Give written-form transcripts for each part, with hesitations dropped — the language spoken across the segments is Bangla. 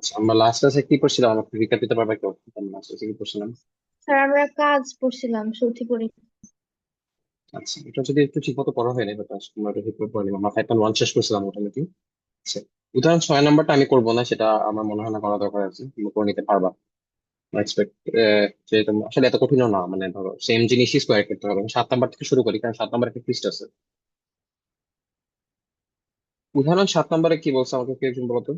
আচ্ছা, আমরা লাস্ট ক্লাসে কি পড়ছিলাম আমাকে রিক্যাপ দিতে পারবে কেউ? লাস্ট ক্লাসে কি পড়ছিলাম? স্যার আমরা কাজ পড়ছিলাম সৌথি পরীক্ষা। আচ্ছা, এটা যদি একটু ঠিক মতো পড়া হয় না এটা আসলে আমরা ঠিক করে পড়ে নিলাম। আমরা 5.1 শেষ করছিলাম মোটামুটি। আচ্ছা, উদাহরণ 6 নম্বরটা আমি করবো না, সেটা আমার মনে হয় না করা দরকার আছে, তুমি করে নিতে পারবা। এক্সপেক্ট যে তোমরা আসলে এত কঠিনও না, মানে ধরো সেম জিনিসই স্কোয়ার করতে হবে। 7 নম্বর থেকে শুরু করি, কারণ 7 নম্বর একটা টুইস্ট আছে। উদাহরণ 7 নম্বরে কি বলছে আমাকে কি একজন বলতো?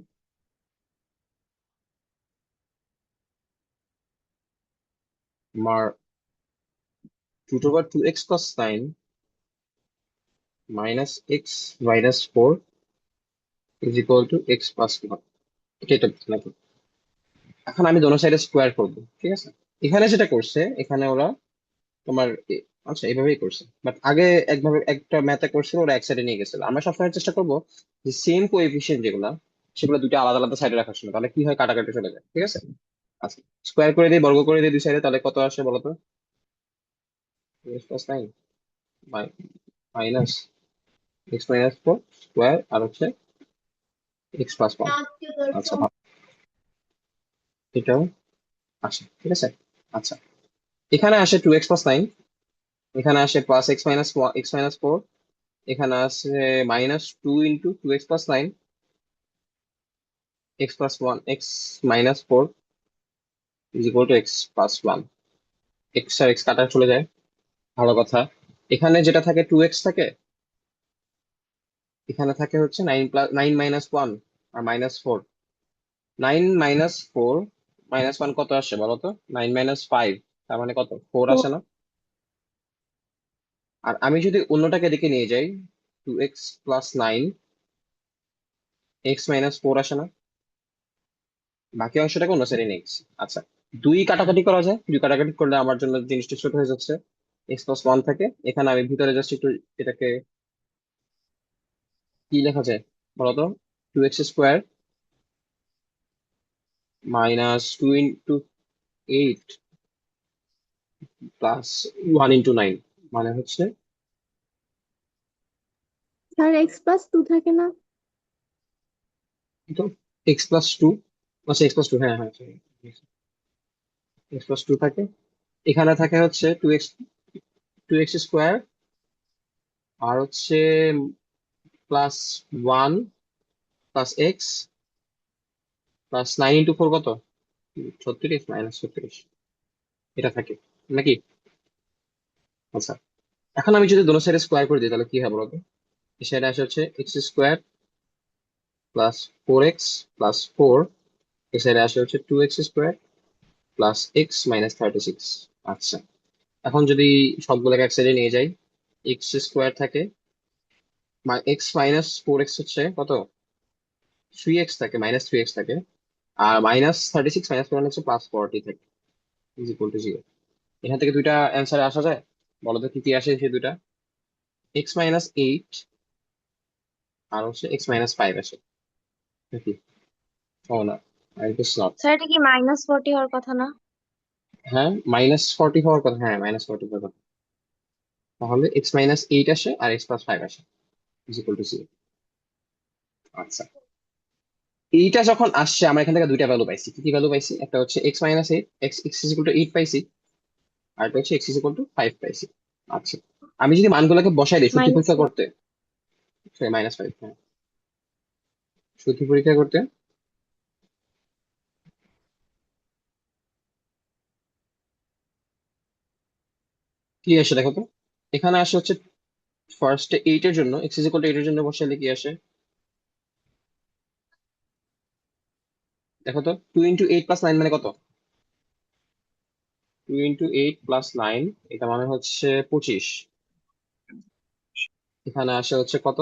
আমার 2/2x + 9 -x - 4 = x+1। এটা নাকি? এখন আমি দোনো সাইডে স্কোয়ার করব, ঠিক আছে? এখানে যেটা করছে, এখানে ওরা তোমার আচ্ছা এইভাবেই করছে, বাট আগে একভাবে একটা ম্যাথে করছিল, ওরা এক সাইডে নিয়ে গেছিল। আমরা সবসময় চেষ্টা করবো যে সেম কোএফিসিয়েন্ট যেগুলা, সেগুলো দুটো আলাদা আলাদা সাইডে রাখার জন্য, তাহলে কি হয়, কাটাকাটি চলে যায়, ঠিক আছে? আচ্ছা, স্কোয়ার করে দিই, বর্গ করে দিই দুই সাইডে, তাহলে কত আসে বলো তো? x + 9 -x - 4 স্কোয়ার, আর হচ্ছে x+1। আচ্ছা ভালো, এটাও আসে, ঠিক আছে। আচ্ছা, এখানে আসে 2x + 9, এখানে আসে +x - 4, এখানে আছে -2 × 2x + 9, x+1, x - 4 এক্স আর এক্স কাটা চলে যায়, ভালো কথা। এখানে যেটা থাকে 2x থাকে, এখানে থাকে হচ্ছে 9 - 1 আর -4। 9 - 4 - 1 কত আসে বলো তো? 9 - 5, তার মানে কত, 4 আসে না? আর আমি যদি অন্যটাকে দিকে নিয়ে যাই, 2x + 9, x - 4 আসে না? বাকি অংশটাকে অন্য সাইডে নিয়ে গেছি। আচ্ছা, দুই কাটাকাটি করা যায়, দুই কাটাকাটি করলে আমার জন্য জিনিসটা ছোট হয়ে যাচ্ছে। x+1 থাকে, এখানে আমি ভিতরে জাস্ট একটু এটাকে কি লেখা যায় বলতো? 2x² -2 × 8 +1 × 9, মানে হচ্ছে স্যার x+2 থাকে না? তো x+2। আচ্ছা, x+2, হ্যাঁ হ্যাঁ, x+2 থাকে। এখানে থাকে হচ্ছে 2x² আর হচ্ছে +1 + x +9 × 4 কত? 36 -36, এটা থাকে নাকি? আচ্ছা, এখন আমি যদি দোনো সাইডে স্কোয়ার করে দিই, তাহলে কি হবে বলতো? এই সাইডে আসে হচ্ছে x² + 4x + 4, এই সাইডে আসে হচ্ছে 2x² + x - 36। আচ্ছা, এখন যদি সবগুলোকে এক সাইডে নিয়ে যাই, x² থাকে, x - 4x হচ্ছে কত? 3x থাকে, -3x থাকে, আর -36 - 4 হচ্ছে +40 থাকে, = 0। এখান থেকে দুইটা অ্যান্সারে আসা যায়, বলো তো কি কি আসে সেই দুইটা? x - 8 আর হচ্ছে x - 5 আসে নাকি? ও না, আই গেস নট। স্যার এটা কি -40 হওয়ার কথা না? হ্যাঁ, -40 হওয়ার কথা, হ্যাঁ -40 হওয়ার কথা। তাহলে x - 8 আসে আর x + 5 আসে, = 0। আচ্ছা, এইটা যখন আসছে, আমরা এখান থেকে দুইটা ভ্যালু পাইছি। কি কি ভ্যালু পাইছি? একটা হচ্ছে x - 8, x = 8 পাইছি, আর একটা হচ্ছে x = 5 পাইছি। আচ্ছা, আমি যদি মানগুলোকে বসাই দিই সত্যি মাইনাস পরীক্ষা করতে, -5, হ্যাঁ, সত্যি পরীক্ষা করতে কি আসে দেখো তো? এখানে আসে হচ্ছে ফার্স্টে 8 এর জন্য, x = 8 এর জন্য বসাইলে কি আসে দেখো তো? 2 × 8 + 9 মানে কত? 2 × 8 + 9, এটা মানে হচ্ছে 25। এখানে আসে হচ্ছে কত?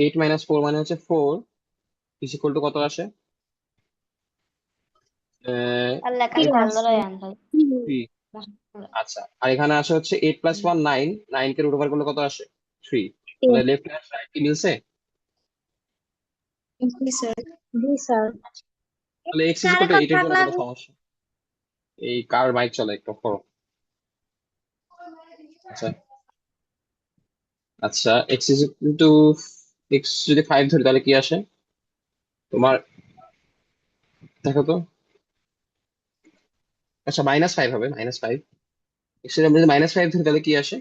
8 - 4 মানে হচ্ছে 4, কত আসে? আর লেখা এইট, আছে। থ্রি। আচ্ছা, আর এখানে আসে হচ্ছে 8 + 1 9, 9 কে রুট ওভার করলে কত আসে? 3। তাহলে লেফট হ্যান্ড রাইট কি মিলছে? জি স্যার। জি স্যার। তাহলে স্যারে x = 8 এর কথা জন্য কোনো লাগবে। সমস্যা? এই কার মাইক চলে একটু করো। আচ্ছা, আচ্ছা, x যদি 5 ধরি তাহলে কি আসে তোমার? দেখো তো। আচ্ছা, -5 হবে, -5। এক্সের আমরা যদি -5 ধরি তাহলে কি আসে?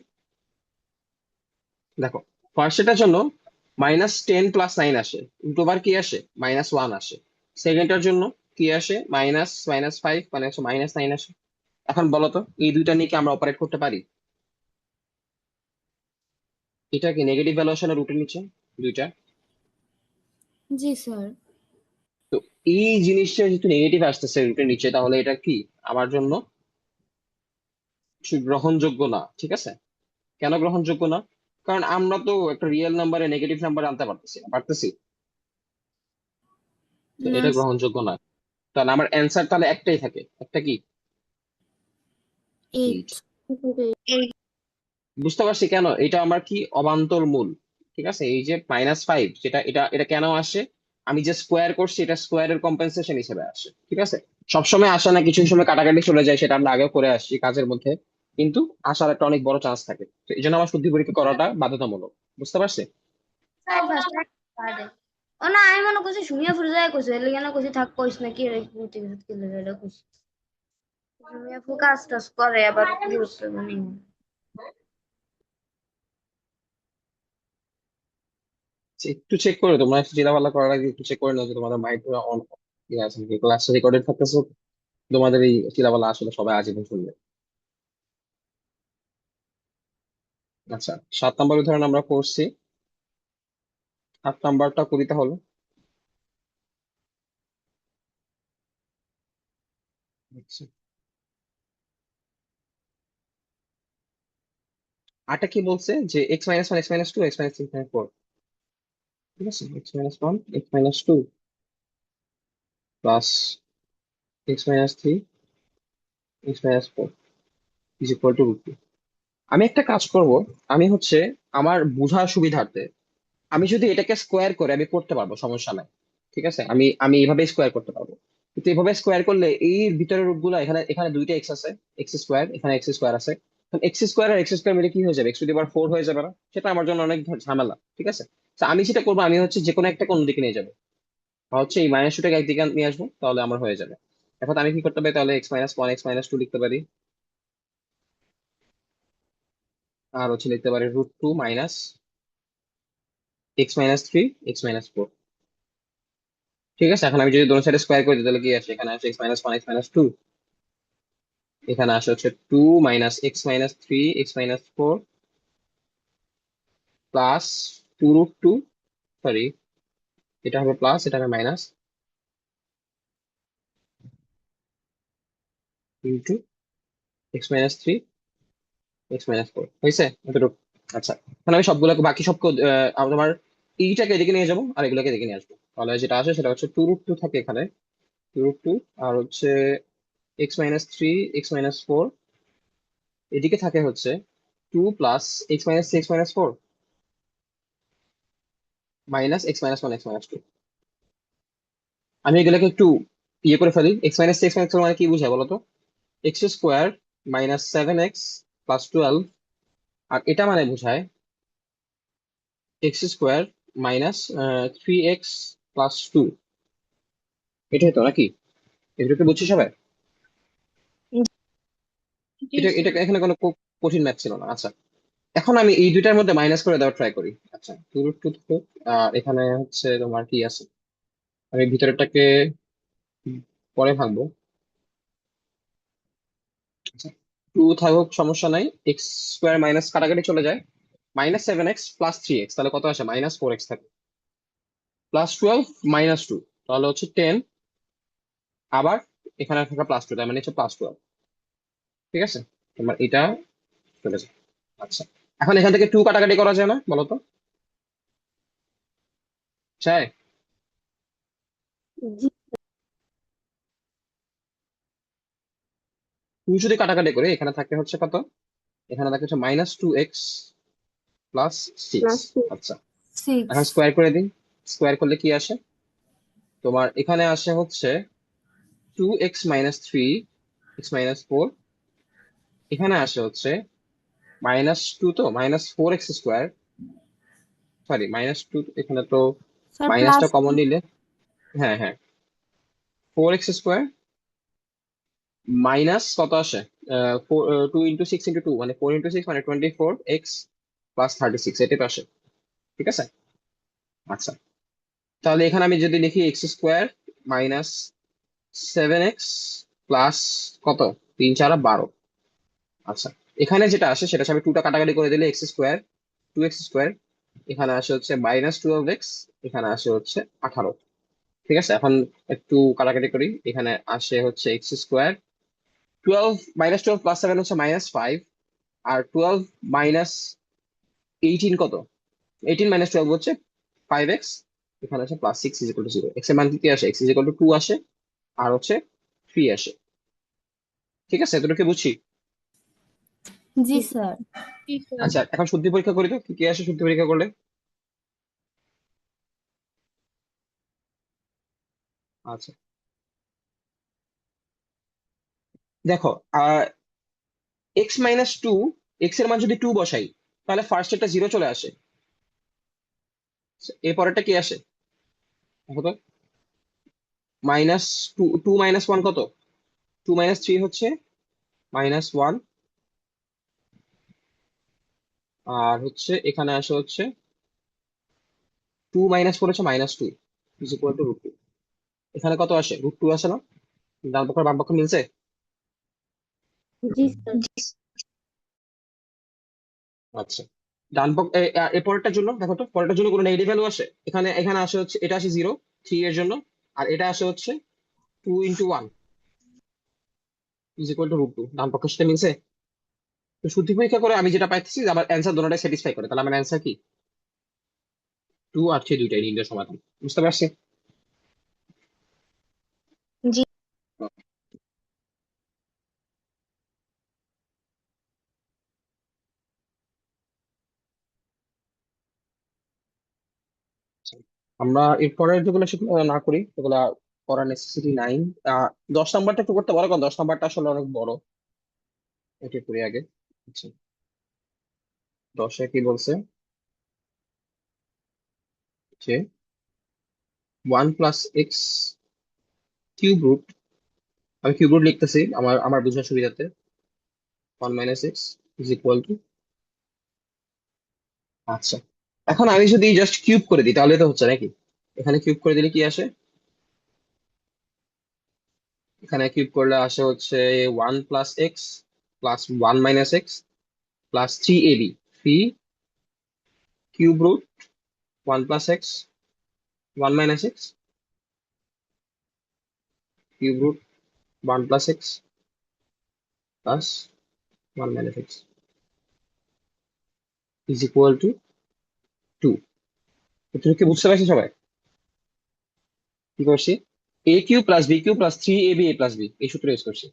দেখো, ফার্স্টটার জন্য -10 + 9 আসে, দুবার কি আসে? -1 আসে। সেকেন্ডটার জন্য কি আসে? -5 মানে হচ্ছে -9 আসে। এখন বলো তো, এই দুইটা নিয়ে কি আমরা অপারেট করতে পারি? এটা কি নেগেটিভ ভ্যালু আসে না রুটের নিচে? দুইটা। জি স্যার। তো এই জিনিসটা যেহেতু নেগেটিভ আসতেছে রুটের নিচে, তাহলে এটা কি আমার জন্য গ্রহণযোগ্য না, ঠিক আছে? কেন গ্রহণযোগ্য না? কারণ আমরা তো একটা রিয়েল নাম্বারে নেগেটিভ নাম্বার আনতে পারতেছি। তো না এটা গ্রহণযোগ্য না। তাহলে আমার অ্যান্সার তাহলে একটাই থাকে, একটা কি? 8। 8। বুঝতে পারছি কেন এটা আমার কি অবান্তর মূল। ঠিক আছে, এই যে -5, যেটা এটা এটা কেন আসে? আমি যে স্কোয়ার করছি, এটা স্কোয়ারের কম্পেনসেশন হিসেবে আসে, ঠিক আছে? সবসময় আসে না, কিছু সময় কাটাকাটি চলে যায়, সেটা আমরা আগেও করে আসছি কাজের মধ্যে। কিন্তু আসার একটা অনেক বড় চান্স থাকে, তো এই জন্য আমার শুদ্ধি পরীক্ষা করাটা বাধ্যতামূলক। বুঝতে পারছি? স্যার ফার্স্ট পারে ও না আমি মনে করছি সুমিয়া ফুল যায় কইছে এর লিগে না কইছি থাক কইস না কি রে বুঝতে গেছে কি লাগে এটা কইছি সুমিয়া ফুল কাজ টাজ করে আবার গুরুত্ব মানে একটু চেক করে, তোমরা একটু চিন্তাভাবনা করার আগে একটু চেক করে নাও যে তোমাদের মাইন্ড অন ইয়ে আছে নাকি, ক্লাস রেকর্ডেড থাকতেছে। তোমাদের এই চিন্তাভাবনা আসলে সবাই আজীবন শুনবে। আচ্ছা, 7 নম্বর উদাহরণ আমরা করছি। 8 নম্বরটা করি তাহলে। আচ্ছা, আরটা কি বলছে যে x-1, x-2, x-3, x-4। ঠিক আছে, x-1, x-2 plus x-3, x-4 is equal to √2। আমি একটা কাজ করব, আমি হচ্ছে আমার বোঝার সুবিধার্থে আমি যদি এটাকে স্কোয়ার করে আমি করতে পারবো, সমস্যা নাই। ঠিক আছে, আমি আমি এইভাবে স্কোয়ার করতে পারবো। কিন্তু এভাবে স্কোয়ার করলে এই ভিতরের রুট গুলো, এখানে এখানে দুইটা এক্স আছে, এক্স স্কোয়ার, এখানে এক্স স্কোয়ার আছে। এক্স স্কোয়ার আর এক্স স্কোয়ার মিলে কি হয়ে যাবে? x⁴ হয়ে যাবে না? সেটা আমার জন্য অনেক ঝামেলা, ঠিক আছে? তো আমি যেটা করবো, আমি হচ্ছে যে কোনো একটা কোন দিকে নিয়ে যাবো, বা হচ্ছে এই -2টাকে একদিকে নিয়ে আসবো, তাহলে আমার হয়ে যাবে। এখন আমি কি করতে পারি তাহলে? x-1, x-2 লিখতে পারি। আর হচ্ছে লিখতে পারি √2 মাইনাস x-3, x-4। ঠিক আছে, এখন আমি যদি দোনো সাইডে স্কোয়ার করে দিই তাহলে কি আসে? এখানে আসে x-1, x-2। এখানে আসে হচ্ছে 2 minus x-3, x-4 plus 2√2। Sorry, এটা হবে প্লাস, এটা হবে মাইনাস, ইন্টু x-3, x-4 হয়েছে এতটুকু। আচ্ছা, এখন আমি সবগুলোকে বাকি সব তোমার এইটাকে এদিকে নিয়ে যাবো আর এগুলোকে এদিকে নিয়ে আসবো, তাহলে যেটা আসে সেটা হচ্ছে 2√2 থাকে এখানে, 2√2। আর হচ্ছে x-3, x-4 এদিকে থাকে হচ্ছে 2 plus x-3, x-4 minus x-1, x-2। আমি এগুলোকে একটু ইয়ে করে ফেলি। x-3, x-4 মানে কি বুঝায় বলতো? x² -7x + 12। আর এটা মানে বুঝায় x² -3x + 2। এটাই তো নাকি? এগুলোকে বুঝছি সবাই? জি এটা এটা স্যার এখানে কোনো কঠিন ম্যাথ ছিল না। আচ্ছা, এখন আমি এই দুইটার মধ্যে মাইনাস করে দেওয়ার ট্রাই করি। আচ্ছা, 2√2 থেকে এখানে হচ্ছে তোমার কি আছে? আমি ভিতরেরটাকে পরে ভাঙবো। আচ্ছা, 2 থাকুক, সমস্যা নাই। x² মাইনাস কাটাকাটি চলে যায়, -7x + 3x, তাহলে কত আসে? -4x থাকে, +12 -2, তাহলে হচ্ছে 10। আবার এখানে থাকা +2, তার মানে হচ্ছে +12। ঠিক আছে, তোমার এটা চলে যায়। আচ্ছা, এখন এখান থেকে 2 কাটাকাটি করা যায় না বলো তো? চাই? জি 2 যদি কাটাকাটি করে, এখানে থাকে হচ্ছে কত? এখানে থাকে হচ্ছে -2x + 6। প্লাস টু আচ্ছা, 6। এখন স্কোয়ার করে দিই। স্কোয়ার করলে কি আসে? তোমার এখানে আসে হচ্ছে 2x - 3, x - 4। এখানে আসে হচ্ছে -2, তো -4x²। সরি, -2, এখানে তো স্যার প্লাস মাইনাসটা কমন নিলে, হ্যাঁ হ্যাঁ, 4x² মাইনাস কত আসে? 2 × 6 × 2 মানে 4 × 6 মানে 24x প্লাস 36 এটাই তো আসে। ঠিক আছে। আচ্ছা, তাহলে এখানে আমি যদি লিখি x² মাইনাস 7x প্লাস কত, 3 × 4 = 12। আচ্ছা, এখানে যেটা আসে সেটা হচ্ছে আমি 2টা কাটাকাটি করে দিলে x², 2x², এখানে আসে হচ্ছে -12x, এখানে আসে হচ্ছে 18। ঠিক আছে, এখন একটু কাটাকাটি করি। এখানে আসে হচ্ছে x², 12 -12 প্লাস 7 হচ্ছে -5, আর 12 মাইনাস 18 কত, 18 - 12 হচ্ছে 5x, এখানে আছে +6 = 0। x এর মান কি আসে? x = 2 আসে, আর হচ্ছে 3 আসে। ঠিক আছে, এতটুকু বুঝছি। জি স্যার। আচ্ছা, এখন শুদ্ধি পরীক্ষা করি তো, কি কি আসে শুদ্ধি পরীক্ষা করলে। আচ্ছা, দেখো, x - 2, x এর মান যদি 2 বসাই তাহলে ফার্স্ট একটা 0 চলে আসে। এর পরেরটা কি আসে দেখো তো? -2, 2 - 1 কত, 2 - 3 হচ্ছে -1, আর হচ্ছে এখানে আসে হচ্ছে 2 - 4 হচ্ছে -2 √2। এখানে কত আসে? √2 আসে না? ডান পক্ষ আর বাম পক্ষ মিলছে? জি স্যার। আচ্ছা, ডান পক্ষ এর পরেরটার জন্য দেখো তো, পরেরটার জন্য কোনো নেগেটিভ ভ্যালু আসে? এখানে এখানে আসে হচ্ছে, এটা আসে 0 3 এর জন্য, আর এটা আসে হচ্ছে 2 × 1 √2। ডান পক্ষের সাথে মিলছে? তো শুদ্ধি পরীক্ষা করে আমি যেটা পাইতেছি যে আমার অ্যান্সার দুটোটাই স্যাটিসফাই করে, তাহলে আমার অ্যান্সার কি? 2 আর 3 দুইটাই নির্ণয় সমাধান। বুঝতে পারছি? জি। আমরা এর পরের যেগুলো সেগুলো না করি, সেগুলো করার নেসেসিটি নাই। 10 নাম্বারটা একটু করতে পারো, কারণ 10 নাম্বারটা আসলে অনেক বড়। এটা করি আগে। আচ্ছা, 10-এ কি বলছে যে 1 + x³ আমি কিউব রুট লিখতেছি আমার আমার বোঝার সুবিধাতে। 1 - x = আচ্ছা, এখন আমি যদি জাস্ট কিউব করে দিই তাহলে তো হচ্ছে নাকি? এখানে কিউব করে দিলে কি আসে? এখানে কিউব করলে আসে হচ্ছে 1 + x plus 1 - x plus 3ab, 3³ root 1 + x 1 - x cube root 1 + x plus 1 - x = 2। তুমি কি বুঝতে পারছো সবাই কি করছি? a³ + b³ + 3ab a + b এই সূত্র ইউজ করছি।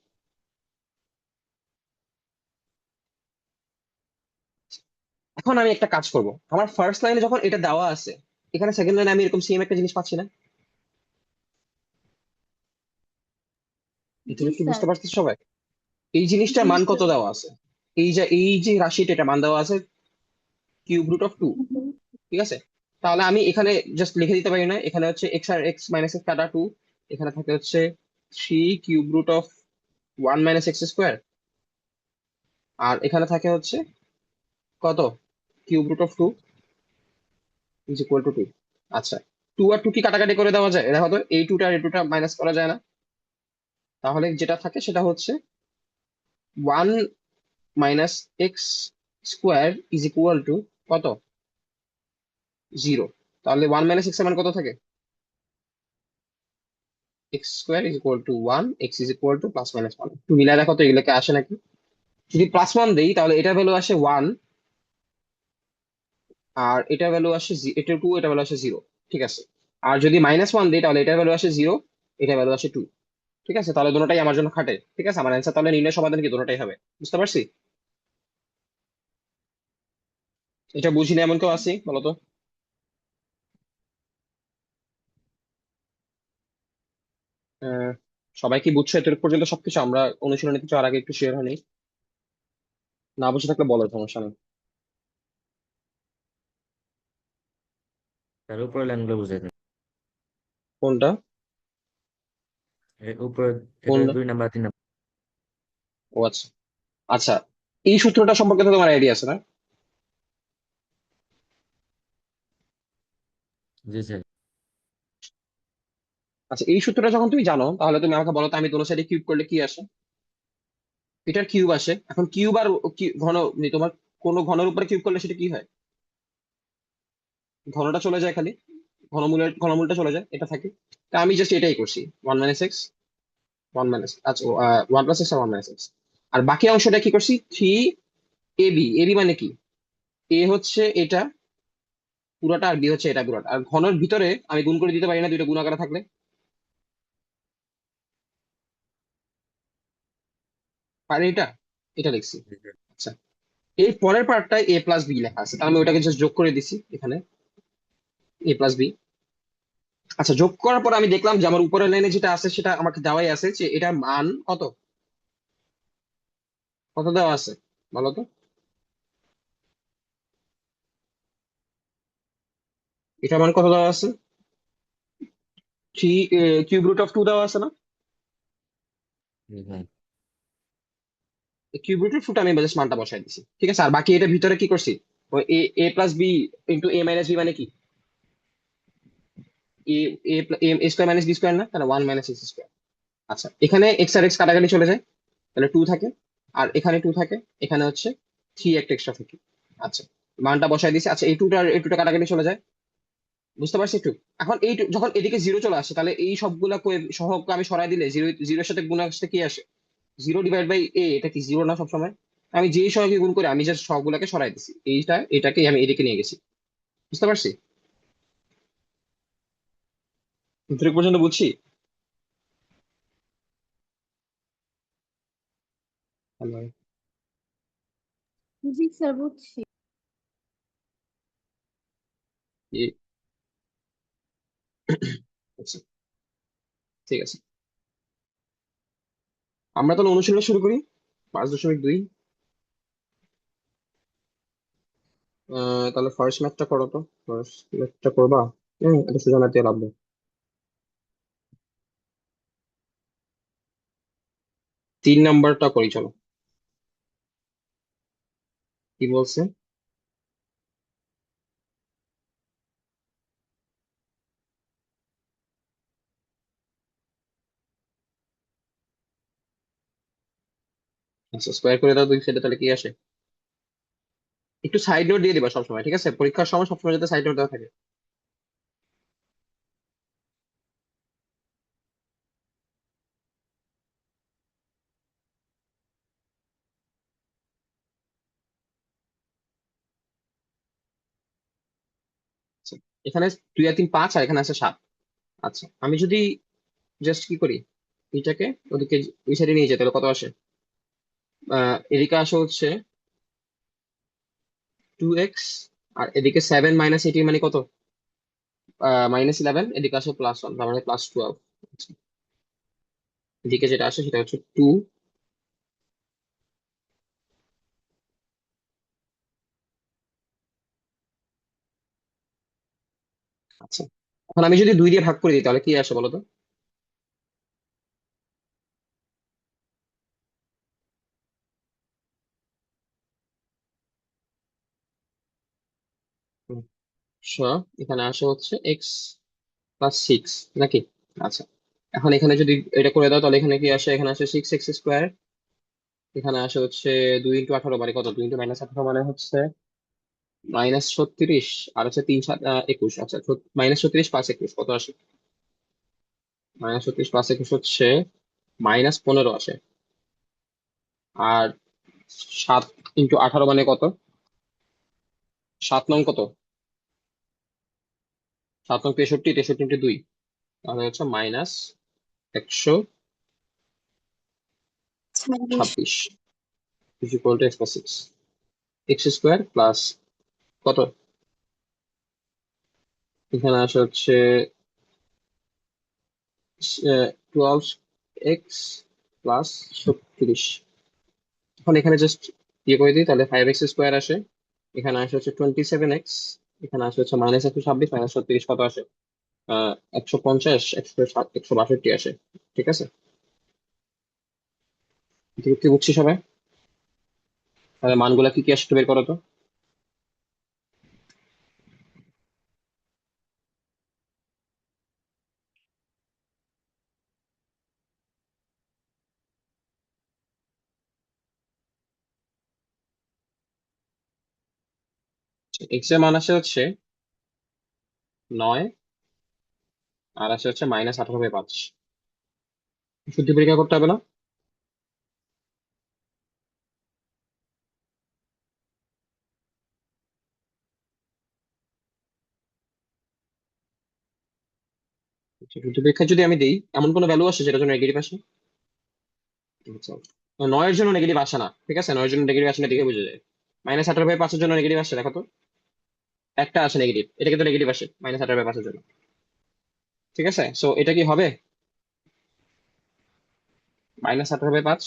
এখন আমি একটা কাজ করব, আমার ফার্স্ট লাইনে যখন এটা দেওয়া আছে, এখানে সেকেন্ড লাইনে আমি এরকম সেম একটা জিনিস পাচ্ছি না? জি তুমি কি স্যার। বুঝতে পারছো সবাই? এই জিনিসটার জি মান কত স্যার। দেওয়া আছে? এই যে রাশিটা, এটা মান দেওয়া আছে √2। ঠিক আছে, তাহলে আমি এখানে জাস্ট লিখে দিতে পারি না? এখানে হচ্ছে এক্স আর এক্স মাইনাস এক্স কাটা 2, এখানে থাকে হচ্ছে 3³ রুট 1 - x², আর এখানে থাকে হচ্ছে কত, √2 = 2। আচ্ছা, 2 আর 2 কি কাটাকাটি করে দেওয়া যায়? দেখো তো, এই 2টা আর এই 2টা মাইনাস করা যায় না? তাহলে যেটা থাকে সেটা হচ্ছে 1 - x² কত, 0। তাহলে 1 - x এর মান কত থাকে? x² = 1, x +-1। একটু মিলাই দেখো তো এগুলোকে আসে নাকি। যদি +1 দেই তাহলে এটা ভ্যালু আসে 1, আর এটা ভ্যালু আসে এটা 2, এটা ভ্যালু আসে 0। ঠিক আছে, আর যদি -1 দিই তাহলে এটা ভ্যালু আসে 0, এটা ভ্যালু আসে 2। ঠিক আছে, তাহলে দুটোটাই আমার জন্য খাটে। ঠিক আছে, আমার অ্যান্সার তাহলে নির্ণয় সমাধান কি দুটোটাই হবে। বুঝতে পারছি? এটা বুঝি না এমন কেউ আছি বলতো? আহ, সবাই কি বুঝছো এতটুকু পর্যন্ত সবকিছু? আমরা অনুশীলনে কিছু আর আগে একটু শেয়ার হয়নি। না বুঝে থাকলে বলো, সমস্যা নেই। তার উপরে লাইনগুলো বুঝাই দেন। কোনটা? উপরে কোন? এটা 2 নাম্বার 3 নাম্বার। ও আচ্ছা। আচ্ছা, এই সূত্রটা সম্পর্কে তো তোমার আইডিয়া আছে না? জি স্যার। আচ্ছা, এই সূত্রটা যখন তুমি জানো তাহলে তুমি আমাকে বলো তো, আমি দোনো সাইডে কিউব করলে কি আসে? এটার কিউব আসে। এখন কিউব আর ঘন, তোমার কোনো ঘনের উপরে কিউব করলে সেটা কি হয়? ঘনটা চলে যায় খালি, ঘনমূলটা চলে যায়, এটা থাকে। তা আমি জাস্ট এটাই করছি, 1 - x, 1 - আচ্ছা 1 + x আর 1 - x। আর বাকি অংশটা কি করছি, 3 ab। এবি মানে কি? এ হচ্ছে এটা পুরোটা, আর বি হচ্ছে এটা পুরোটা। আর ঘনের ভিতরে আমি গুণ করে দিতে পারি না দুইটা গুণ আকারে থাকলে? পারি এটা, এটা লিখছি। জি স্যার। আচ্ছা, এই পরের পার্টটায় a + b লেখা আছে, তাহলে আমি ওটাকে জাস্ট যোগ করে দিছি এখানে, a + b। আচ্ছা, যোগ করার পর আমি দেখলাম যে আমার উপরের লাইনে যেটা আছে সেটা আমাকে দেওয়াই আছে, যে এটার মান কত, কত দেওয়া আছে বলো তো? এটার মান কত দেওয়া আছে? 3 √2 দেওয়া আছে না? জি স্যার। √2 আমি জাস্ট মানটা বসাই দিছি, ঠিক আছে। আর বাকি এটা ভিতরে কি করছি, ওই a + b into a - b মানে কি? এ a² - b² না, তাহলে 1 - x²। আচ্ছা, এখানে এক্স আর এক্স কাটাকাটি চলে যায়, তাহলে 2 থাকে। আর এখানে 2 থাকে, এখানে হচ্ছে 3 একটা এক্সট্রা থাকে। আচ্ছা, মানটা বসাই দিছি। আচ্ছা, এই টুটা কাটাকাটি চলে যায়, বুঝতে পারছি একটু। এখন যখন এদিকে জিরো চলে আসে, তাহলে এই সবগুলা সহগ আমি সরাই দিলে জিরো, জিরোর সাথে গুণ আসতে কি আসে? 0/a। এটা কি জিরো না সবসময়? আমি যেই সহগে গুণ করি আমি জাস্ট সবগুলাকে সরাই দিছি, এটাকে আমি এদিকে নিয়ে গেছি, বুঝতে পারছি? এতটুকু পর্যন্ত বুঝছি। Hello? জি স্যার বুঝছি। এ- আচ্ছা, ঠিক আছে, আমরা তাহলে অনুশীলন শুরু করি। 5.2। তাহলে ফার্স্ট ম্যাথটা করো তো। ফার্স্ট ম্যাথটা করবা? এটা সোজা ম্যাথ দিয়ে লাভ নেই। 3 নাম্বারটা করি চলো। কি বলছে? আচ্ছা, স্কোয়ার করে দাও দুই সাইডে, তাহলে কি আসে? একটু সাইড নোট দিয়ে দিবা সবসময়, ঠিক আছে? পরীক্ষার সময় সবসময় যাতে সাইড নোট দেওয়া থাকে। আচ্ছা, এখানে 2 আর 3 5, আর এখানে আছে 7। আচ্ছা, আমি যদি জাস্ট কি করি, এটাকে ওদিকে ওই সাইডে নিয়ে যেতে, তাহলে কত আসে? এদিকে আসে হচ্ছে 2x, আর এদিকে 7 - 18 মানে কত? -11। এদিকে আসে +1, তার মানে +12। আচ্ছা, এদিকে যেটা আসে সেটা হচ্ছে 2। আচ্ছা, এখন আমি যদি 2 দিয়ে ভাগ করে দিই তাহলে কি আসে বলো তো? হুম, এখানে আসে হচ্ছে x + 6 নাকি? আচ্ছা, এখন এখানে যদি এটা করে দাও তাহলে এখানে কি আসে? এখানে আসে 6x²। এখানে আসে হচ্ছে 2 × 18 মানে কত? 2 × - 18 মানে হচ্ছে -36। আর হচ্ছে 3 × 7 = 21। আচ্ছা, -36 + 21 কত আসে? -36 + 21 হচ্ছে -15 আসে। আর 7 × 18 মানে কত? 7 নং কত? 7 নং 63, 63 × 2, তাহলে হচ্ছে -126 = x², প্লাস কত? এখানে আসে হচ্ছে 12x + 36। এখন এখানে জাস্ট ইয়ে করে দিই, তাহলে 5x² আসে। এখানে আসে হচ্ছে 27x। এখানে আসে হচ্ছে -126 - 36 কত আসে? 150, 162 আসে। ঠিক আছে, এটুকু কি বুঝছি সবাই? তাহলে মানগুলা কি কি আসে একটু বের করো তো। এক্স এর মান আসে হচ্ছে 9, আর আসে হচ্ছে -18/5। শুদ্ধি পরীক্ষা করতে হবে না? শুদ্ধি পরীক্ষা যদি আমি দিই, এমন কোনো ভ্যালু আসে যেটা জন্য নেগেটিভ আসে? আচ্ছা, 9 এর জন্য নেগেটিভ আসে না, ঠিক আছে, 9 এর জন্য নেগেটিভ আসে না দেখে বুঝে যায়। -18/5 এর জন্য নেগেটিভ আসে, দেখো তো। একটা আসে নেগেটিভ, এটা কিন্তু নেগেটিভ আসে -18/5 এর জন্য। ঠিক আছে, সো এটা কি হবে? -18/5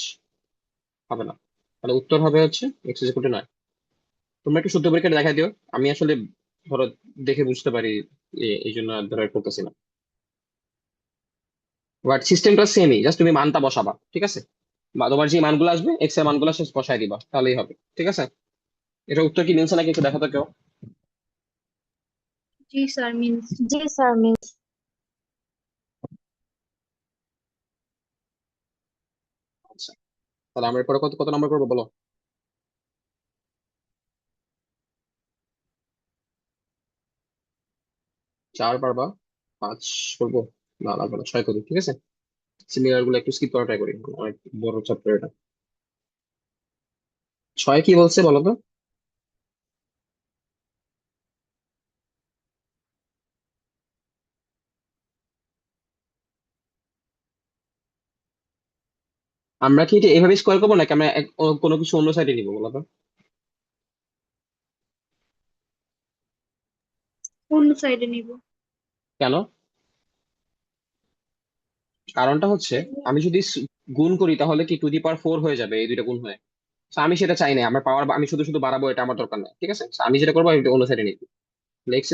হবে না। তাহলে উত্তর হবে হচ্ছে x=9। তোমরা একটু শুদ্ধ পরীক্ষাটা দেখা দিও। আমি আসলে ধরো দেখে বুঝতে পারি, এই জন্য আর ধরো করতেছি না। বাট সিস্টেমটা সেমই, জাস্ট তুমি মানটা বসাবা, ঠিক আছে। বা তোমার যে মানগুলো আসবে, এক্স এর মানগুলো শেষ বসায় দিবা, তাহলেই হবে। ঠিক আছে, এটা উত্তর কি মিলছে নাকি একটু দেখো তো কেউ। জি স্যার মিন্স। জি স্যার মিস। আচ্ছা, তাহলে আমরা এরপরে কত কত নাম্বার করবো বলো। 4 পারবা? 5 করবো? না, লাগবে না, 6 করি, ঠিক আছে। সিমিলার গুলো একটু স্কিপ করা ট্রাই করি, অনেক বড় চ্যাপ্টার এটা। 6 কি বলছে বলো তো। আমরা কি এটা এভাবে স্কোয়ার করবো নাকি আমরা কোনো কিছু অন্য সাইডে নিবো বলো তো। অন্য সাইডে নিব। কেন? কারণটা হচ্ছে, আমি যদি গুণ করি তাহলে কি টু দি পাওয়ার 4 হয়ে যাবে এই দুইটা গুণ হয়ে। So আমি সেটা চাই না, আমার পাওয়ার আমি শুধু শুধু বাড়াবো, এটা আমার দরকার নেই, ঠিক আছে। So আমি যেটা করবো, আমি এটা অন্য সাইডে নিবো। x²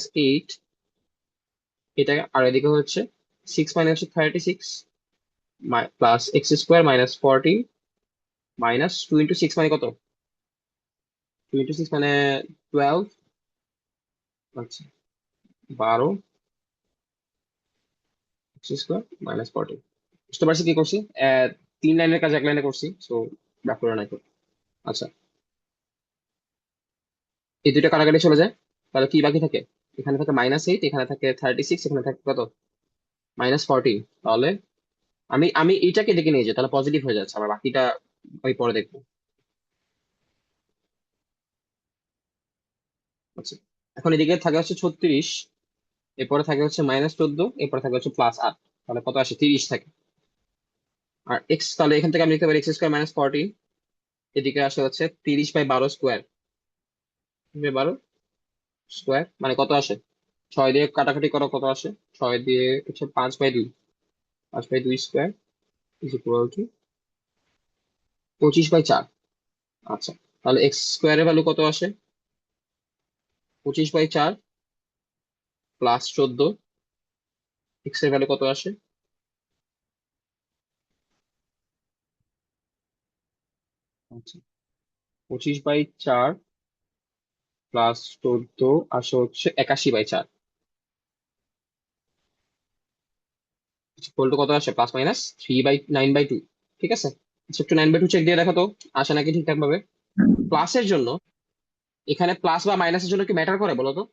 - 8, এটা আর এদিকে হচ্ছে 6 - 36 +x² - 14 -2 × 6 মানে কত? 2 × 6 মানে 12। আচ্ছা, 12 x² - 14। বুঝতে পারছি কি করছি? 3 লাইনের কাজ 1 লাইনে করছি, সো ব্যাক করে নাই। আচ্ছা, এই দুইটা কাটাকাটি চলে যায়, তাহলে কি বাকি থাকে? এখানে থাকে -8, এখানে থাকে 36, এখানে থাকে কত? -14। তাহলে আমি আমি এইটাকে ডেকে নিয়ে যাই, তাহলে পজিটিভ হয়ে যাচ্ছে, আবার বাকিটা ওই পরে দেখবো। আচ্ছা, এখন এদিকে থাকে হচ্ছে 36, এরপরে থাকে হচ্ছে -14, এরপরে থাকে হচ্ছে +8। তাহলে কত আসে? 30 থাকে। আর এক্স, তাহলে এখান থেকে আমি লিখতে পারি x² - 14। এদিকে আসে হচ্ছে 30/12 স্কোয়ার। 12 স্কোয়ার মানে কত আসে? 6 দিয়ে কাটাকাটি করো, কত আসে? 6 দিয়ে হচ্ছে 5/2। 5/2 স্কোয়ার ইজ ইকুয়াল টু 25/4। আচ্ছা, তাহলে x² এর ভ্যালু কত আসে? 25/4 +14। এক্স এর ভ্যালু কত আসে? আচ্ছা, 25/4 +14 আসে হচ্ছে 81/4। ইকুয়াল টু কত আসে? +/- 3/9/2। ঠিক আছে, আচ্ছা, একটু 9/2 চেক দিয়ে দেখো তো, আসে নাকি ঠিকঠাক ভাবে। প্লাসের জন্য, এখানে প্লাস বা মাইনাসের জন্য কি ম্যাটার করে বলো তো?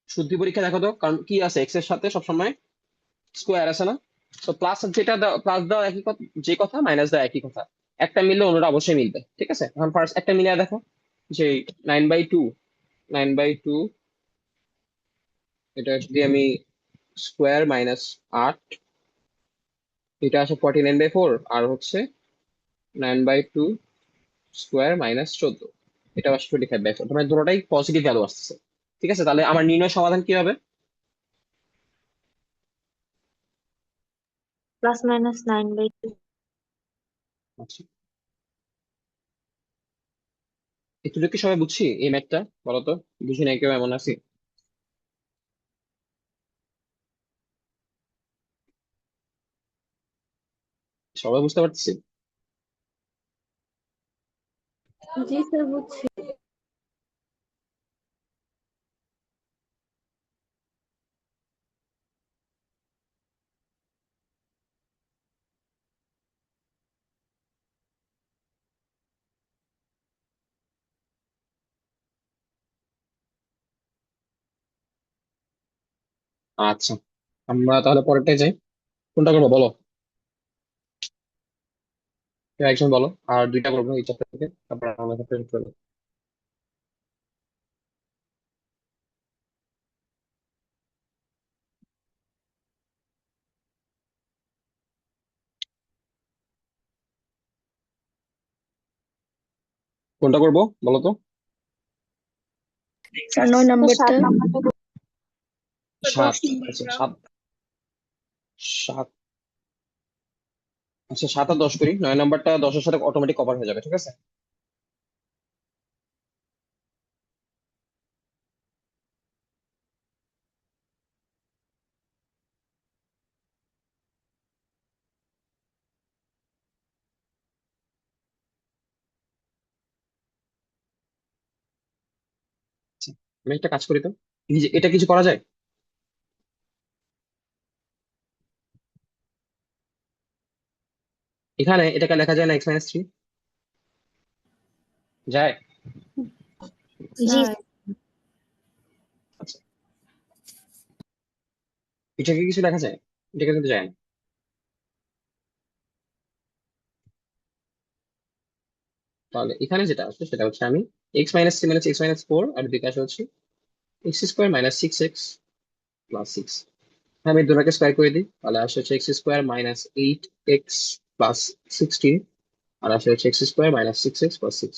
শুদ্ধি পরীক্ষা দেখো তো, কারণ কি আছে এক্স এর সাথে সবসময় স্কোয়ার আছে না। তো প্লাস যেটা প্লাস দেওয়া একই কথা, যে কথা মাইনাস দেওয়া একই কথা। একটা মিললে অন্যটা অবশ্যই মিলবে, ঠিক আছে। এখন ফার্স্ট একটা মিলিয়ে দেখো, যে 9/2, 9/2, এটা যদি আমি স্কোয়ার -8, এটা আসে 49/4, আর হচ্ছে 9/2 স্কোয়ার -14, এটা আসে 25/4। মানে দুটোটাই পজিটিভ ভ্যালু আসতেছে। ঠিক আছে, তাহলে আমার নির্ণয় সমাধান কি হবে? +-9/2। আচ্ছা, একটু কি সবাই বুঝছি এই ম্যাথটা বলো তো? বুঝি নাই কেউ এমন আছে? সবাই বুঝতে পারতেছি? জি স্যার, বুঝছি। আচ্ছা, আমরা তাহলে পরেরটাই যাই। কোনটা করবো বলো? কেউ একজন বলো, আর দুইটা করবো এই চ্যাপ্টার থেকে, তারপর আমরা চ্যাপ্টার করবো। কোনটা করবো বলো তো? স্যার 9 নাম্বারটা। 10 সাত। আচ্ছা নাম্বারটা। সাত। সাত। আচ্ছা 7 আর 10 করি, 9 নাম্বারটা 10-এর সাথে অটোমেটিক কভার হয়ে যাবে, ঠিক আছে? আচ্ছা, আমি একটা কাজ করি তো, এই যে এটা কিছু করা যায়? এখানে এটাকে লেখা যায় না x-3? যায়? জি স্যার, আচ্ছা, এটাকে কিছু লেখা যায়? এটাকে কিন্তু যায় না। তাহলে এখানে যেটা আছে সেটা হচ্ছে আমি x-3 মানে x-4, আর দিকে আসে হচ্ছে x² মাইনাস 6x প্লাস 6। আমি দুটাকে স্কোয়ার করে দিই, তাহলে আসে হচ্ছে x² মাইনাস 8x প্লাস 16, আর আসে হচ্ছে x² মাইনাস 6x প্লাস 6।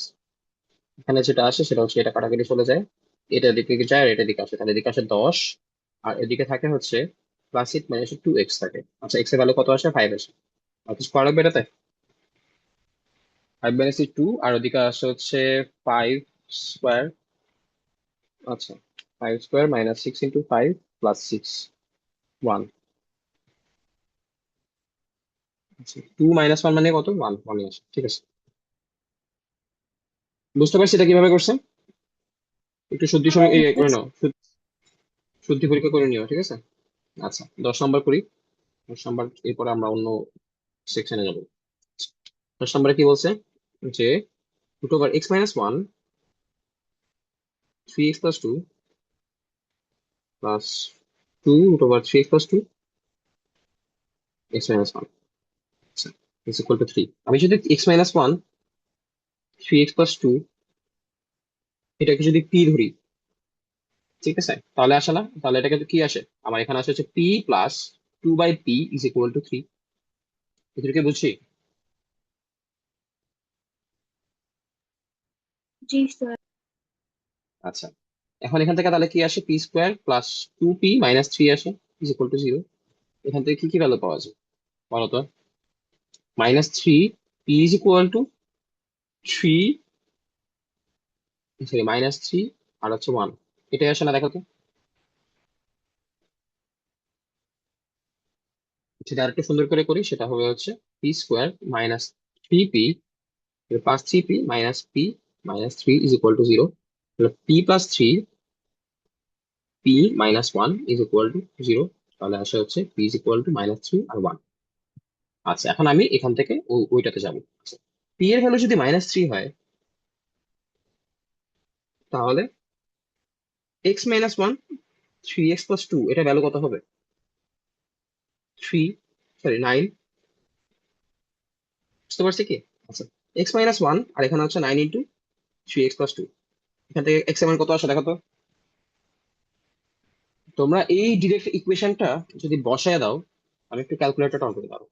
এখানে যেটা আসে সেটা হচ্ছে এটা কাটাকাটি চলে যায়, এটা দিকে যায় আর এটা দিকে আসে, তাহলে এদিকে আসে 10, আর এদিকে থাকে হচ্ছে প্লাস 8 মাইনাস 2x থাকে। আচ্ছা, x এর ভ্যালু কত আসে? 5 আসে। আর কিছু করা লাগবে এটাতে? 5 মাইনাস 2, আর ওদিকে আসে হচ্ছে 5 স্কোয়ার। আচ্ছা, 5² মাইনাস 6 × 5 প্লাস 6, 1। আচ্ছা, 2 - 1 মানে কত? 1, 1 আসে, ঠিক আছে। বুঝতে পারছি এটা কিভাবে করছে। একটু শুদ্ধি সময় করে নাও, শুদ্ধি পরীক্ষা করে নিও, ঠিক আছে? আচ্ছা, 10 নম্বর করি। 10 নম্বর, এরপরে আমরা অন্য সেকশনে যাবো। 10 নম্বরে কি বলছে? যে √(x - 1) 3x + 2 plus 2√(3x + 2) x - 1। আচ্ছা, = 3। আমি যদি x - 1 3x + 2 এটাকে যদি p ধরি, ঠিক আছে, তাহলে আসে না? তাহলে এটা কিন্তু কি আসে? আমার এখানে আসে হচ্ছে p প্লাস 2/p = 3। এদেরকে বুঝছি? জি স্যার। আচ্ছা, এখন এখান থেকে তাহলে কি আসে? p² প্লাস 2p - 3 আসে = 0। এখান থেকে কি কি ভ্যালু পাওয়া যায় বলো তো? -3, p = 3, সরি -3, আর হচ্ছে 1। এটাই আসে না, দেখো তো। যদি আরেকটু সুন্দর করে করি সেটা হবে হচ্ছে p² minus 3p plus 3p - p - 3 p+3 p - 1 = 0। তাহলে আসে হচ্ছে p = -3 আর 1। আচ্ছা, এখন আমি এখান থেকে ওইটাতে যাবো। আচ্ছা, p এর ভ্যালু যদি -3 হয়, তাহলে x - 1 3x + 2 এটা ভ্যালু কত হবে? 3, সরি 9। বুঝতে পারছি কি? আচ্ছা, x - 1 আর এখানে হচ্ছে 9 × 3x + 2। এখান থেকে x এর মান কত আসে দেখো তো। তোমরা এই ডিরেক্ট ইকুয়েশনটা যদি বসায় দাও, আমি একটু ক্যালকুলেটরটা অন করে দাও।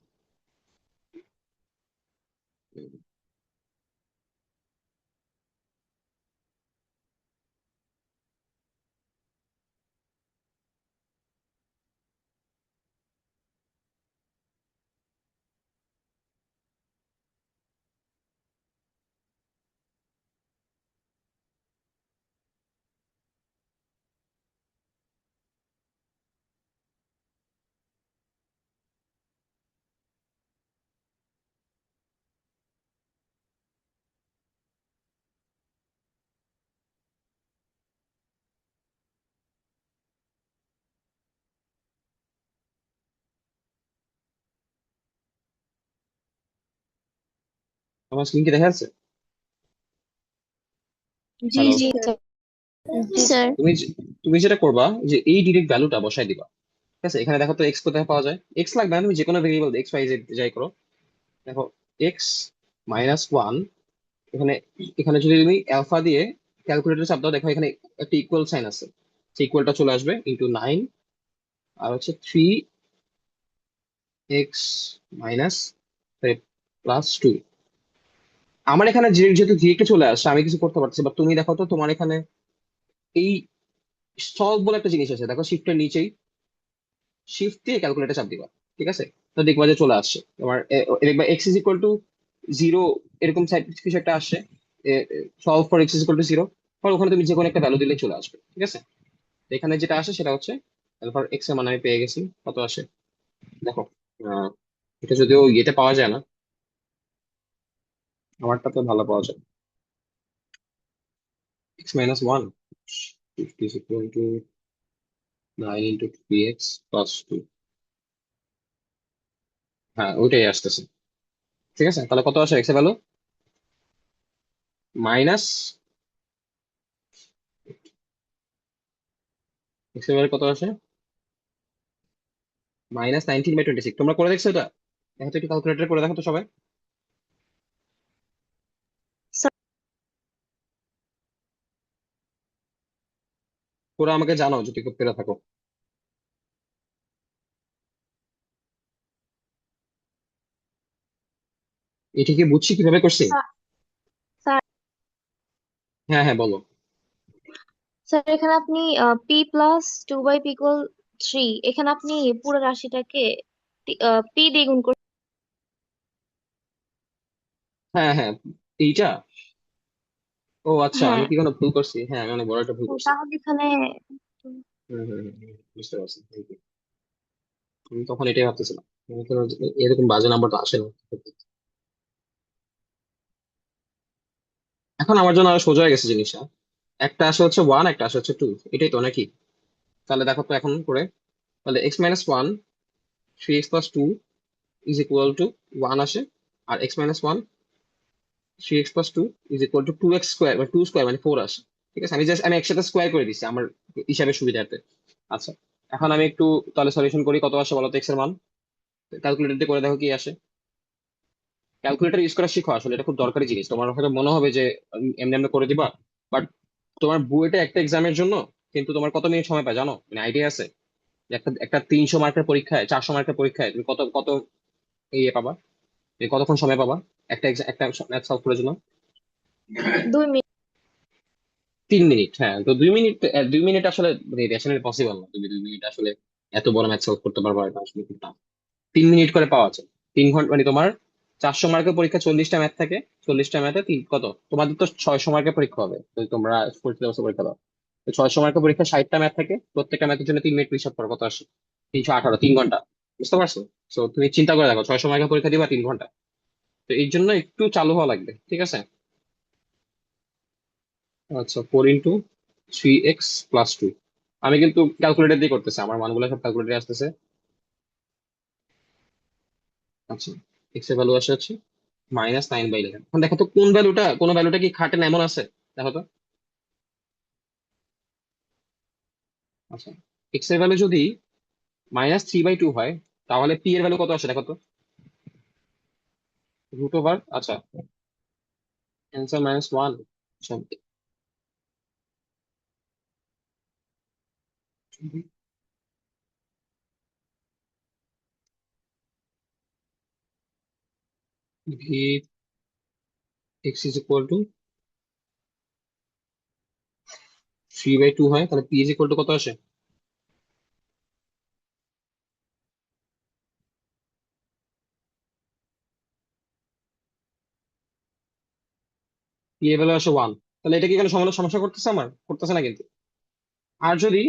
আমার স্ক্রিন কি দেখা যাচ্ছে? জি হ্যালো, জি স্যার। স্যার তুমি যেটা করবা যে এই ডিরেক্ট ভ্যালুটা বসাই দিবা। ঠিক আছে, এখানে দেখো তো এক্স কোথায় পাওয়া যায়। এক্স লাগবে না, তুমি যে কোনো ভেরিয়েবল এক্স ওয়াই জেড যাই করো। দেখো এক্স -1, এখানে এখানে যদি তুমি অ্যালফা দিয়ে ক্যালকুলেটর চাপ দাও, দেখো এখানে একটা ইকুয়াল সাইন আছে, সেই ইকুয়ালটা চলে আসবে ইন্টু 9, আর হচ্ছে 3x মাইনাস +2। আমার এখানে যেহেতু ডিরেক্ট চলে আসছে, আমি কিছু করতে পারছি, বা তুমি দেখো তো তোমার এখানে এই সলভ বলে একটা জিনিস আছে, দেখো শিফটের নিচেই, শিফট দিয়ে ক্যালকুলেটর চাপ দিবা। ঠিক আছে, তো দেখবা যে চলে আসছে তোমার দেখবা x = 0, এরকম সাইড কিছু একটা আসছে, সলভ ফর x = 0, পর ওখানে তুমি যে কোনো একটা ভ্যালু দিলে চলে আসবে। ঠিক আছে, তো এখানে যেটা আসে সেটা হচ্ছে তারপর এক্স এর মান আমি পেয়ে গেছি, কত আসে দেখো। আহ, এটা যদিও ইয়েতে পাওয়া যায় না, আমারটা তো ভালো পাওয়া যায়। x-1 9 × 3x + 2। হ্যাঁ, ওইটাই আসতেছে। ঠিক আছে, তাহলে কত আসে এক্স এর ভ্যালু? মাইনাস, এক্স এর ভ্যালু কত আসে? -19/26। তোমরা করে দেখছো এটা? দেখো তো একটু ক্যালকুলেটর করে দেখো তো সবাই, করে আমাকে জানাও যদি করতে থাকো। এটা কি বুঝছি কিভাবে করছি? স্যার হ্যাঁ হ্যাঁ, বলো। স্যার এখানে আপনি p+2/p=3, এখানে আপনি পুরো রাশিটাকে p দিয়ে গুণ করছেন। হ্যাঁ হ্যাঁ, এইটা, ও আচ্ছা, আমি হ্যাঁ, কি কোনো ভুল করছি? হ্যাঁ, আমি অনেক বড় একটা ভুল তো করছি। তাহলে এখানে বুঝতে পারছি, thank you। আমি তখন এটাই ভাবতেছিলাম, আমি তো এরকম বাজে নাম্বার তো আসে না। এখন আমার জন্য আরো সোজা হয়ে গেছে জিনিসটা, একটা আসে হচ্ছে 1, একটা আসে হচ্ছে 2, এটাই তো নাকি? তাহলে দেখো তো এখন করে, তাহলে x-1 3x + 2 = 1 আসে, আর x-1 3x + 2 2x² মানে 2² মানে 4 আসে। ঠিক আছে, আমি একসাথে স্কোয়ার করে দিচ্ছি আমার হিসাবের সুবিধার্থে। আচ্ছা, এখন আমি একটু তাহলে সলিউশন করি, কত আসে বলো তো এক্স এর মান? ক্যালকুলেটর দিয়ে করে দেখো কি আসে। ক্যালকুলেটর ইউজ করা শিখো, আসলে এটা খুব দরকারি জিনিস। তোমার হয়তো মনে হবে যে এমনি এমনি করে দিবা, বাট তোমার বুয়েটে একটা এক্সামের জন্য কিন্তু তোমার কত মিনিট সময় পায় জানো? মানে আইডিয়া আছে যে একটা একটা 300 মার্কের পরীক্ষায়, 400 মার্কের পরীক্ষায় তুমি কত কত ইয়ে পাবা, তুমি কতক্ষণ সময় পাবা একটা ম্যাথ সলভ করার জন্য? 2 মিনিট। 3 মিনিট। হ্যাঁ, তো 2 মিনিট, 2 মিনিট আসলে রেশনের পসিবল না, তুমি 2 মিনিট আসলে এত বড় ম্যাথ সলভ করতে পারবা, এটা আসলে খুব tough। 3 মিনিট করে পাওয়া যায়। 3 ঘন্টা মানে তোমার 400 মার্কের পরীক্ষা, 40টা ম্যাথ থাকে, 40টা ম্যাথে কত, তোমাদের তো 600 মার্কের পরীক্ষা হবে যদি তোমরা পরীক্ষা ব্যবস্থা পরীক্ষা দাও। তো 600 মার্কের পরীক্ষা 60টা ম্যাথ থাকে, প্রত্যেকটা ম্যাথের জন্য 3 মিনিট হিসাব করো কত আসে। 318, 3 ঘন্টা। বুঝতে পারছো? তো তুমি চিন্তা করে দেখো, 600 মার্কের পরীক্ষা দিবা 3 ঘন্টা, তো এই জন্য একটু চালু হওয়া লাগবে। ঠিক আছে, আচ্ছা, 4 × 3x + 2। আমি কিন্তু ক্যালকুলেটর দিয়ে করতেছি, আমার মানগুলো সব ক্যালকুলেটরে আসতেছে। আচ্ছা, এক্স এর ভ্যালু আসে হচ্ছে -9/11। এখন দেখো তো কোন ভ্যালুটা কি খাটে না এমন আছে, দেখো তো। আচ্ছা, এক্স এর ভ্যালু যদি -3/2 হয়, তাহলে পি এর ভ্যালু কত আসে দেখো তো। √, আচ্ছা, অ্যান্সার -1। আচ্ছা, ভি x = 3/2 হয়, তাহলে p কত আসে? পি এর ভ্যালু আসে 1। তাহলে এটা কি কোনো সমস্যা করতেছে? আমার করতেছে না কিন্তু। আর যদি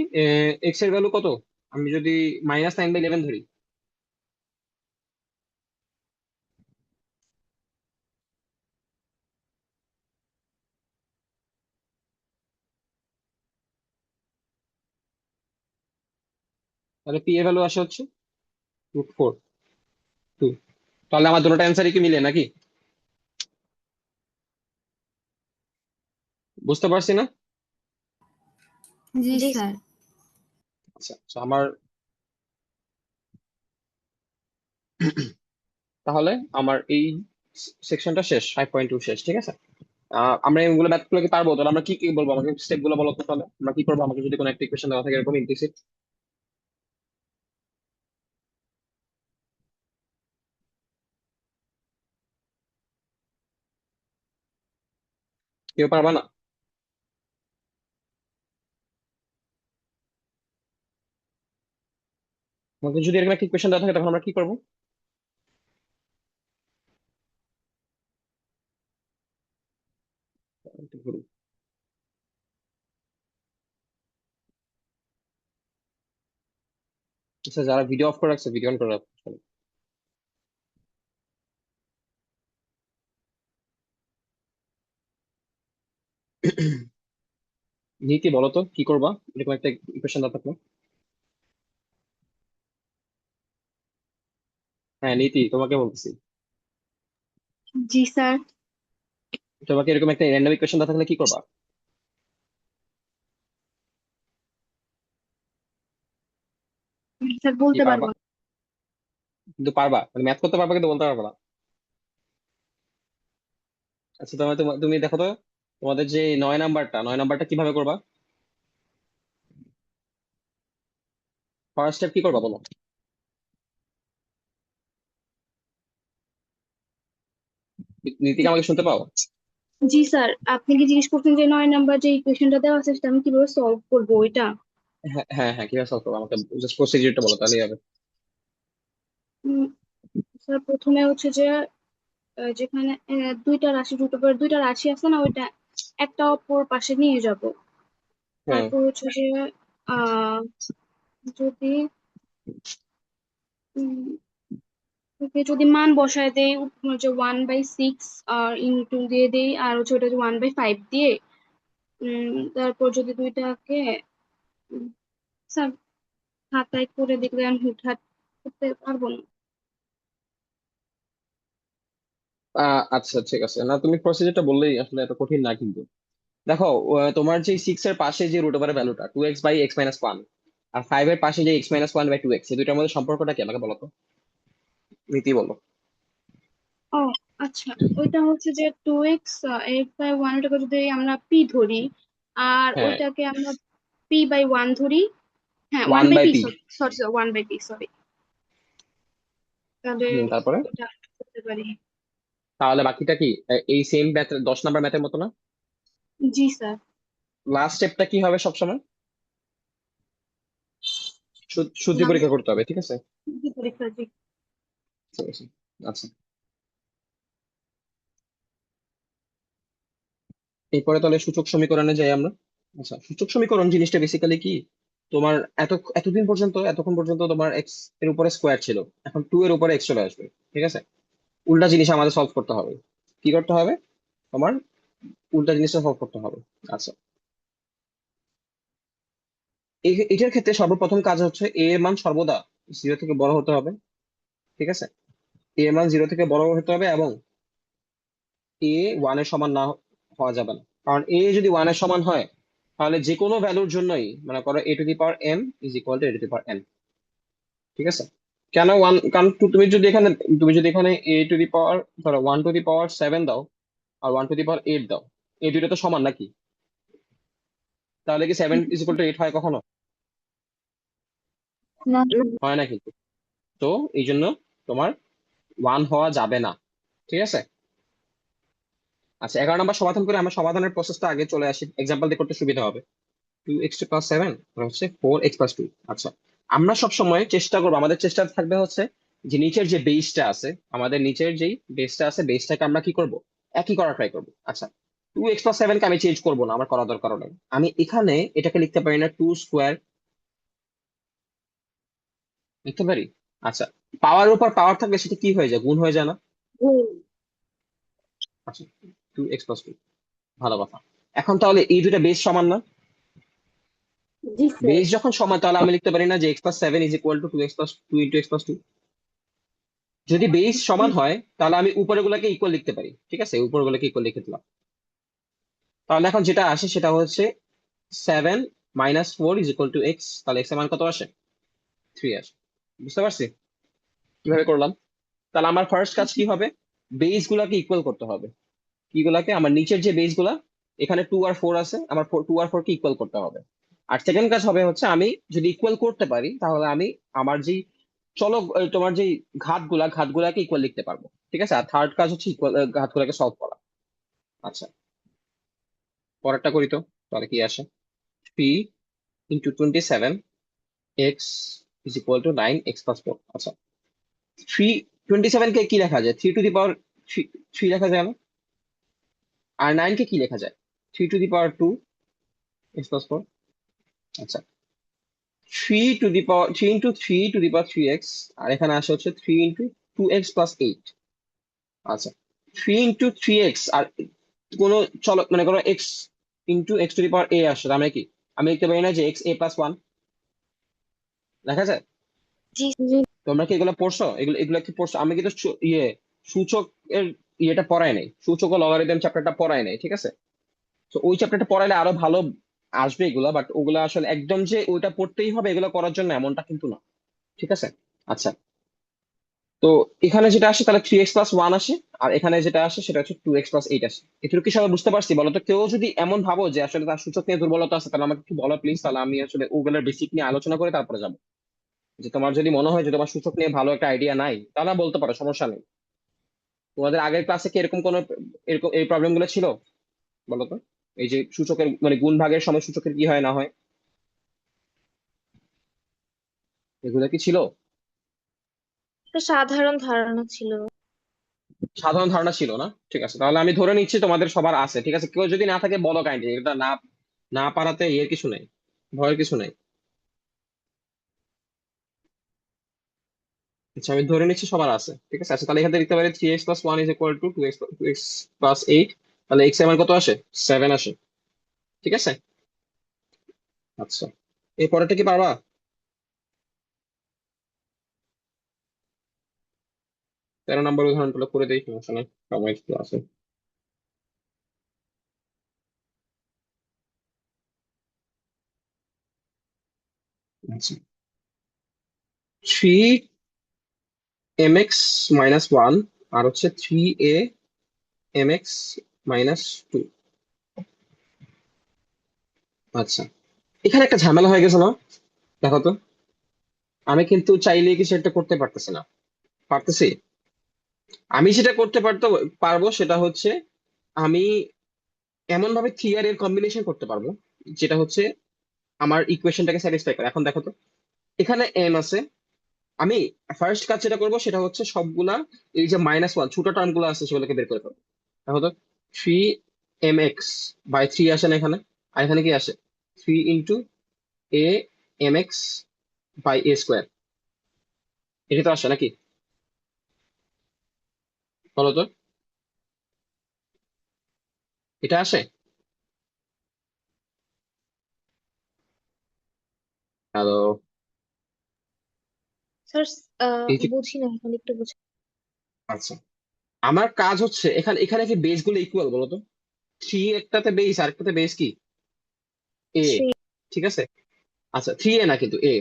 এক্স এর ভ্যালু কত, আমি যদি -9/11 ধরি, তাহলে পি এর ভ্যালু আসে হচ্ছে √4 2। তাহলে আমার দুটো অ্যান্সারই কি মিলে নাকি? বুঝতে পারছি না? জি জি স্যার। আচ্ছা so আমার তাহলে আমার এই সেকশনটা শেষ, 5.2 শেষ, ঠিক আছে। আমরা এগুলো ম্যাথ গুলো কি পারবো? তাহলে আমরা কি কি বলবো, আমাকে স্টেপ গুলো বলো তো। তাহলে আমরা কি করবো, আমাকে যদি কোনো একটা ইকুয়েশন দেওয়া থাকে এরকম ইমপ্লিসিট? কেউ পারবা না? আমাকে যদি এরকম একটা ইকুয়েশন দেওয়া থাকে তখন আমরা কি করবো? আচ্ছা, যারা ভিডিও অফ করে রাখছে ভিডিও অন করে রাখছে। নীতি বলো তো কি করবা এরকম একটা ইকুয়েশন দেওয়া থাকলো। হ্যাঁ নীতি, তোমাকে বলতেছি। জি স্যার। তোমাকে এরকম একটা র্যান্ডম ইকুয়েশন দেওয়া থাকলে কি করবা? স্যার কি বলতে পারবা? পারবো না। কিন্তু পারবা, মানে ম্যাথ করতে পারবা কিন্তু বলতে পারবা না। আচ্ছা তোমার তুমি দেখো তো, তোমাদের যে 9 নাম্বারটা কিভাবে করবা? ফার্স্ট স্টেপ কি করবা বলো? নীতিকে আমাকে শুনতে পাও? জি স্যার, আপনি কি জিজ্ঞেস করছেন যে 9 নাম্বার যে ইকুয়েশনটা দেওয়া আছে সেটা আমি কিভাবে সলভ করবো ওইটা? হ্যাঁ হ্যাঁ হ্যাঁ, কিভাবে সলভ করবো আমাকে জাস্ট প্রসিডিউরটা বলো তাহলেই হবে। উম, স্যার প্রথমে হচ্ছে যে যেখানে দুইটা রাশি রুট ওভার দুইটা রাশি আছে না, ওইটা একটা অপর পাশে নিয়ে যাব। হ্যাঁ। তারপর হচ্ছে যে আহ যদি উম, ওকে যদি মান বসায় দেই, হচ্ছে 1/6 আর ইন্টু দিয়ে দেই, আর হচ্ছে ওটা 1/5 দিয়ে তারপর যদি দুইটাকে উম, স্যার খাতায় করে দেখলে আমি হুটহাট করতে পারবো না। আচ্ছা ঠিক আছে, না তুমি প্রসিডিউরটা বললেই আসলে এত কঠিন না কিন্তু। দেখো, তোমার যে 6 এর পাশে যে রুট ওভারের ভ্যালুটা 2x/x-1, আর 5 এর পাশে যে x-1/2x, এই দুইটার মধ্যে সম্পর্কটা কি আমাকে বলো তো। নীতি বলো। ও আচ্ছা, ওইটা হচ্ছে যে 2x 8/1, ওটাকে যদি আমরা p ধরি, আর হ্যাঁ, ওইটাকে আমরা p/1 ধরি। হ্যাঁ, one one bye bye P P. Sorry sorry sorry 1/p sorry. তাহলে তারপরে ওটা করতে পারি। তাহলে বাকিটা কি এই সেম ম্যাথ, 10 নাম্বার ম্যাথের মতো না? জি স্যার। লাস্ট স্টেপটা কি হবে সবসময়? শুদ্ধি লাস্ট পরীক্ষা করতে হবে, ঠিক আছে। পরীক্ষা জি। ঠিক আছে। আচ্ছা, এরপরে তাহলে সূচক সমীকরণে যাই আমরা। আচ্ছা, সূচক সমীকরণ জিনিসটা বেসিক্যালি কি, তোমার এতক্ষণ পর্যন্ত তোমার এক্স এর উপরে স্কোয়ার ছিল, এখন 2 এর উপরে এক্স চলে আসবে, ঠিক আছে। উল্টা জিনিস আমাদের সলভ করতে হবে। কি করতে হবে তোমার? উল্টা জিনিসটা সলভ করতে হবে। আচ্ছা, এটার ক্ষেত্রে সর্বপ্রথম কাজ হচ্ছে এ এর মান সর্বদা 0 থেকে বড় হতে হবে, ঠিক আছে। এ এর মান 0 থেকে বড় হতে হবে, এবং এ 1 এর সমান না হওয়া যাবে না। কারণ এ যদি 1 এর সমান হয় তাহলে যে কোনো ভ্যালুর জন্যই, মনে করো a to the power m = n, ঠিক আছে। কেন 1? কারণ তুমি যদি এখানে a টু দি পাওয়ার, ধরো 1 টু দি পাওয়ার 7 দাও আর 1 টু দি পাওয়ার 8 দাও, এই দুইটা তো সমান নাকি? তাহলে কি 7 = 8 হয় কখনো? না। হয় না কিন্তু। তো এই জন্য তোমার 1 হওয়া যাবে না, ঠিক আছে। আচ্ছা, 11 নাম্বার সমাধান করে আমরা সমাধানের প্রসেসটা আগে চলে আসি, এক্সাম্পল দিয়ে করতে সুবিধা হবে। 2x+7 হচ্ছে 4x+2। আচ্ছা, আমরা সব সময় চেষ্টা করবো, আমাদের চেষ্টা থাকবে হচ্ছে যে নিচের যে বেসটা আছে, আমাদের নিচের যেই বেসটা আছে, বেসটাকে আমরা কি করব, একই করা ট্রাই করবো। আচ্ছা, 2x+7 কে আমি চেঞ্জ করবো না, আমার করা দরকার নেই। আমি এখানে এটাকে লিখতে পারি না 2 স্কোয়ার, লিখতে পারি। আচ্ছা, পাওয়ার উপর পাওয়ার থাকলে সেটা কি হয়ে যায়, গুণ হয়ে যায় না? আচ্ছা, 2x+2, ভালো কথা। এখন তাহলে এই দুইটা বেস সমান না? জি স্যার। বেস যখন সমান তাহলে আমি লিখতে পারি না যে x+7 = 2x+2 যদি বেস সমান হয় তাহলে আমি উপরের গুলাকে ইকুয়াল লিখতে পারি, ঠিক আছে, উপরের গুলাকে ইকুয়াল লিখে দিলাম। তাহলে এখন যেটা আসে সেটা হচ্ছে 7 - 4 = x। তাহলে x এর মান কত আসে? 3 আসে। বুঝতে পারছি কিভাবে করলাম? তাহলে আমার ফার্স্ট কাজ কি হবে? বেস গুলাকে ইকুয়াল করতে হবে। কি গুলাকে? আমার নিচের যে বেস গুলা, এখানে 2 আর 4 আছে, আমার 2 আর 4 কে ইকুয়াল করতে হবে। আর সেকেন্ড কাজ হবে হচ্ছে আমি যদি ইকুয়াল করতে পারি তাহলে আমি আমার যেই তোমার যেই ঘাতগুলাকে ইকুয়াল লিখতে পারবো। ঠিক আছে। আর থার্ড কাজ হচ্ছে ইকুয়াল ঘাতগুলাকে সলভ করা। আচ্ছা, পরেরটা করি তো। তাহলে কি আসে? 3 × 27 x = 9 x + 4। আচ্ছা, 327 কে কি লেখা যায়? 3 লেখা যায় না? আর 9 কে কি লেখা যায়? 3 × 2 x + 4। আচ্ছা, 3 × 3 3 আর এখানে আসে হচ্ছে 3 × 2x + 8। আচ্ছা, 3 × 3x আর কোনো মানে কোনো x × x⁴ আসে, তার মানে কি আমি লিখতে পারি না যে x a+1 লেখা যায়? জি। জি। তোমরা কি এগুলো পড়ছো? এগুলো কি পড়ছো? আমি কিন্তু সূচক এর ইয়েটা পড়াই নাই, সূচক ও লগারিদম চ্যাপ্টারটা পড়াই নাই। ঠিক আছে। তো ওই চ্যাপ্টারটা পড়াইলে আরো ভালো আসবে এগুলা, বাট ওগুলা আসলে একদম যে ওইটা পড়তেই হবে এগুলো করার জন্য এমনটা কিন্তু না। ঠিক আছে। আচ্ছা, তো এখানে যেটা আসে তাহলে 3x + 1 আসে, আর এখানে যেটা আসে সেটা হচ্ছে 2x + 8 আসে। এটুকু কি সবাই বুঝতে পারছি? বলো তো। কেউ যদি এমন ভাবো যে আসলে তার সূচক নিয়ে দুর্বলতা আছে তাহলে আমাকে একটু বলো প্লিজ, তাহলে আমি আসলে ওগুলোর বেসিক নিয়ে আলোচনা করে তারপরে যাবো। যে তোমার যদি মনে হয় যে তোমার সূচক নিয়ে ভালো একটা আইডিয়া নাই তাহলে বলতে পারো, সমস্যা নেই। তোমাদের আগের ক্লাসে কি এরকম এই প্রবলেম গুলো ছিল? বলো তো। এই যে সূচকের মানে গুণ ভাগের সময় সূচকের কি হয় না হয়, এগুলো কি ছিল? একটা সাধারণ ধারণা ছিল। সাধারণ ধারণা ছিল না? ঠিক আছে, তাহলে আমি ধরে নিচ্ছি তোমাদের সবার আছে। ঠিক আছে, কেউ যদি না থাকে বলো কাইন্ডলি। এটা না না পারাতে এর কিছু নেই, ভয়ের কিছু নেই। আচ্ছা, আমি ধরে নিচ্ছি সবার আছে। ঠিক আছে। আচ্ছা, তাহলে এখানে লিখতে পারি 3x + 1 = 2x + 8। তাহলে x এর মান কত আসে? 7 আসে। ঠিক আছে। আচ্ছা, এই পরেরটা কি পারবা? 13 নম্বর উদাহরণটা করে দেই, সমস্যা নেই, সময় একটু আছে। আচ্ছা, 3mx - 1 আর হচ্ছে 3amx - 2। আচ্ছা, এখানে একটা ঝামেলা হয়ে গেছে না? দেখো তো, আমি কিন্তু চাইলে কিছু একটা করতে পারতেছি না। পারতেছি? আমি যেটা করতে পারবো সেটা হচ্ছে আমি এমন ভাবে থ্রি আর এর কম্বিনেশন করতে পারবো যেটা হচ্ছে আমার ইকুয়েশনটাকে স্যাটিসফাই করে। এখন দেখো তো, এখানে এম আছে। আমি ফার্স্ট কাজ যেটা করবো সেটা হচ্ছে সবগুলা এই যে -1 ছোট টার্ম গুলো আছে সেগুলোকে বের করে ফেলবো। দেখো তো, 3mx/3 আসে না এখানে? আর এখানে কি আসে? 3 × amx/a²। এটা তো আসে নাকি? বলো তো, এটা আসে? হ্যালো? স্যার, এই যে, বুঝি না এখন, একটু বুঝি। আচ্ছা, আমার কাজ হচ্ছে এখানে এখানে কি বেস গুলো ইকুয়াল বলো তো? 3 একটাতে বেস আর একটাতে বেস কি এ। থ্রি। ঠিক আছে। আচ্ছা, 3a না কিন্তু এ,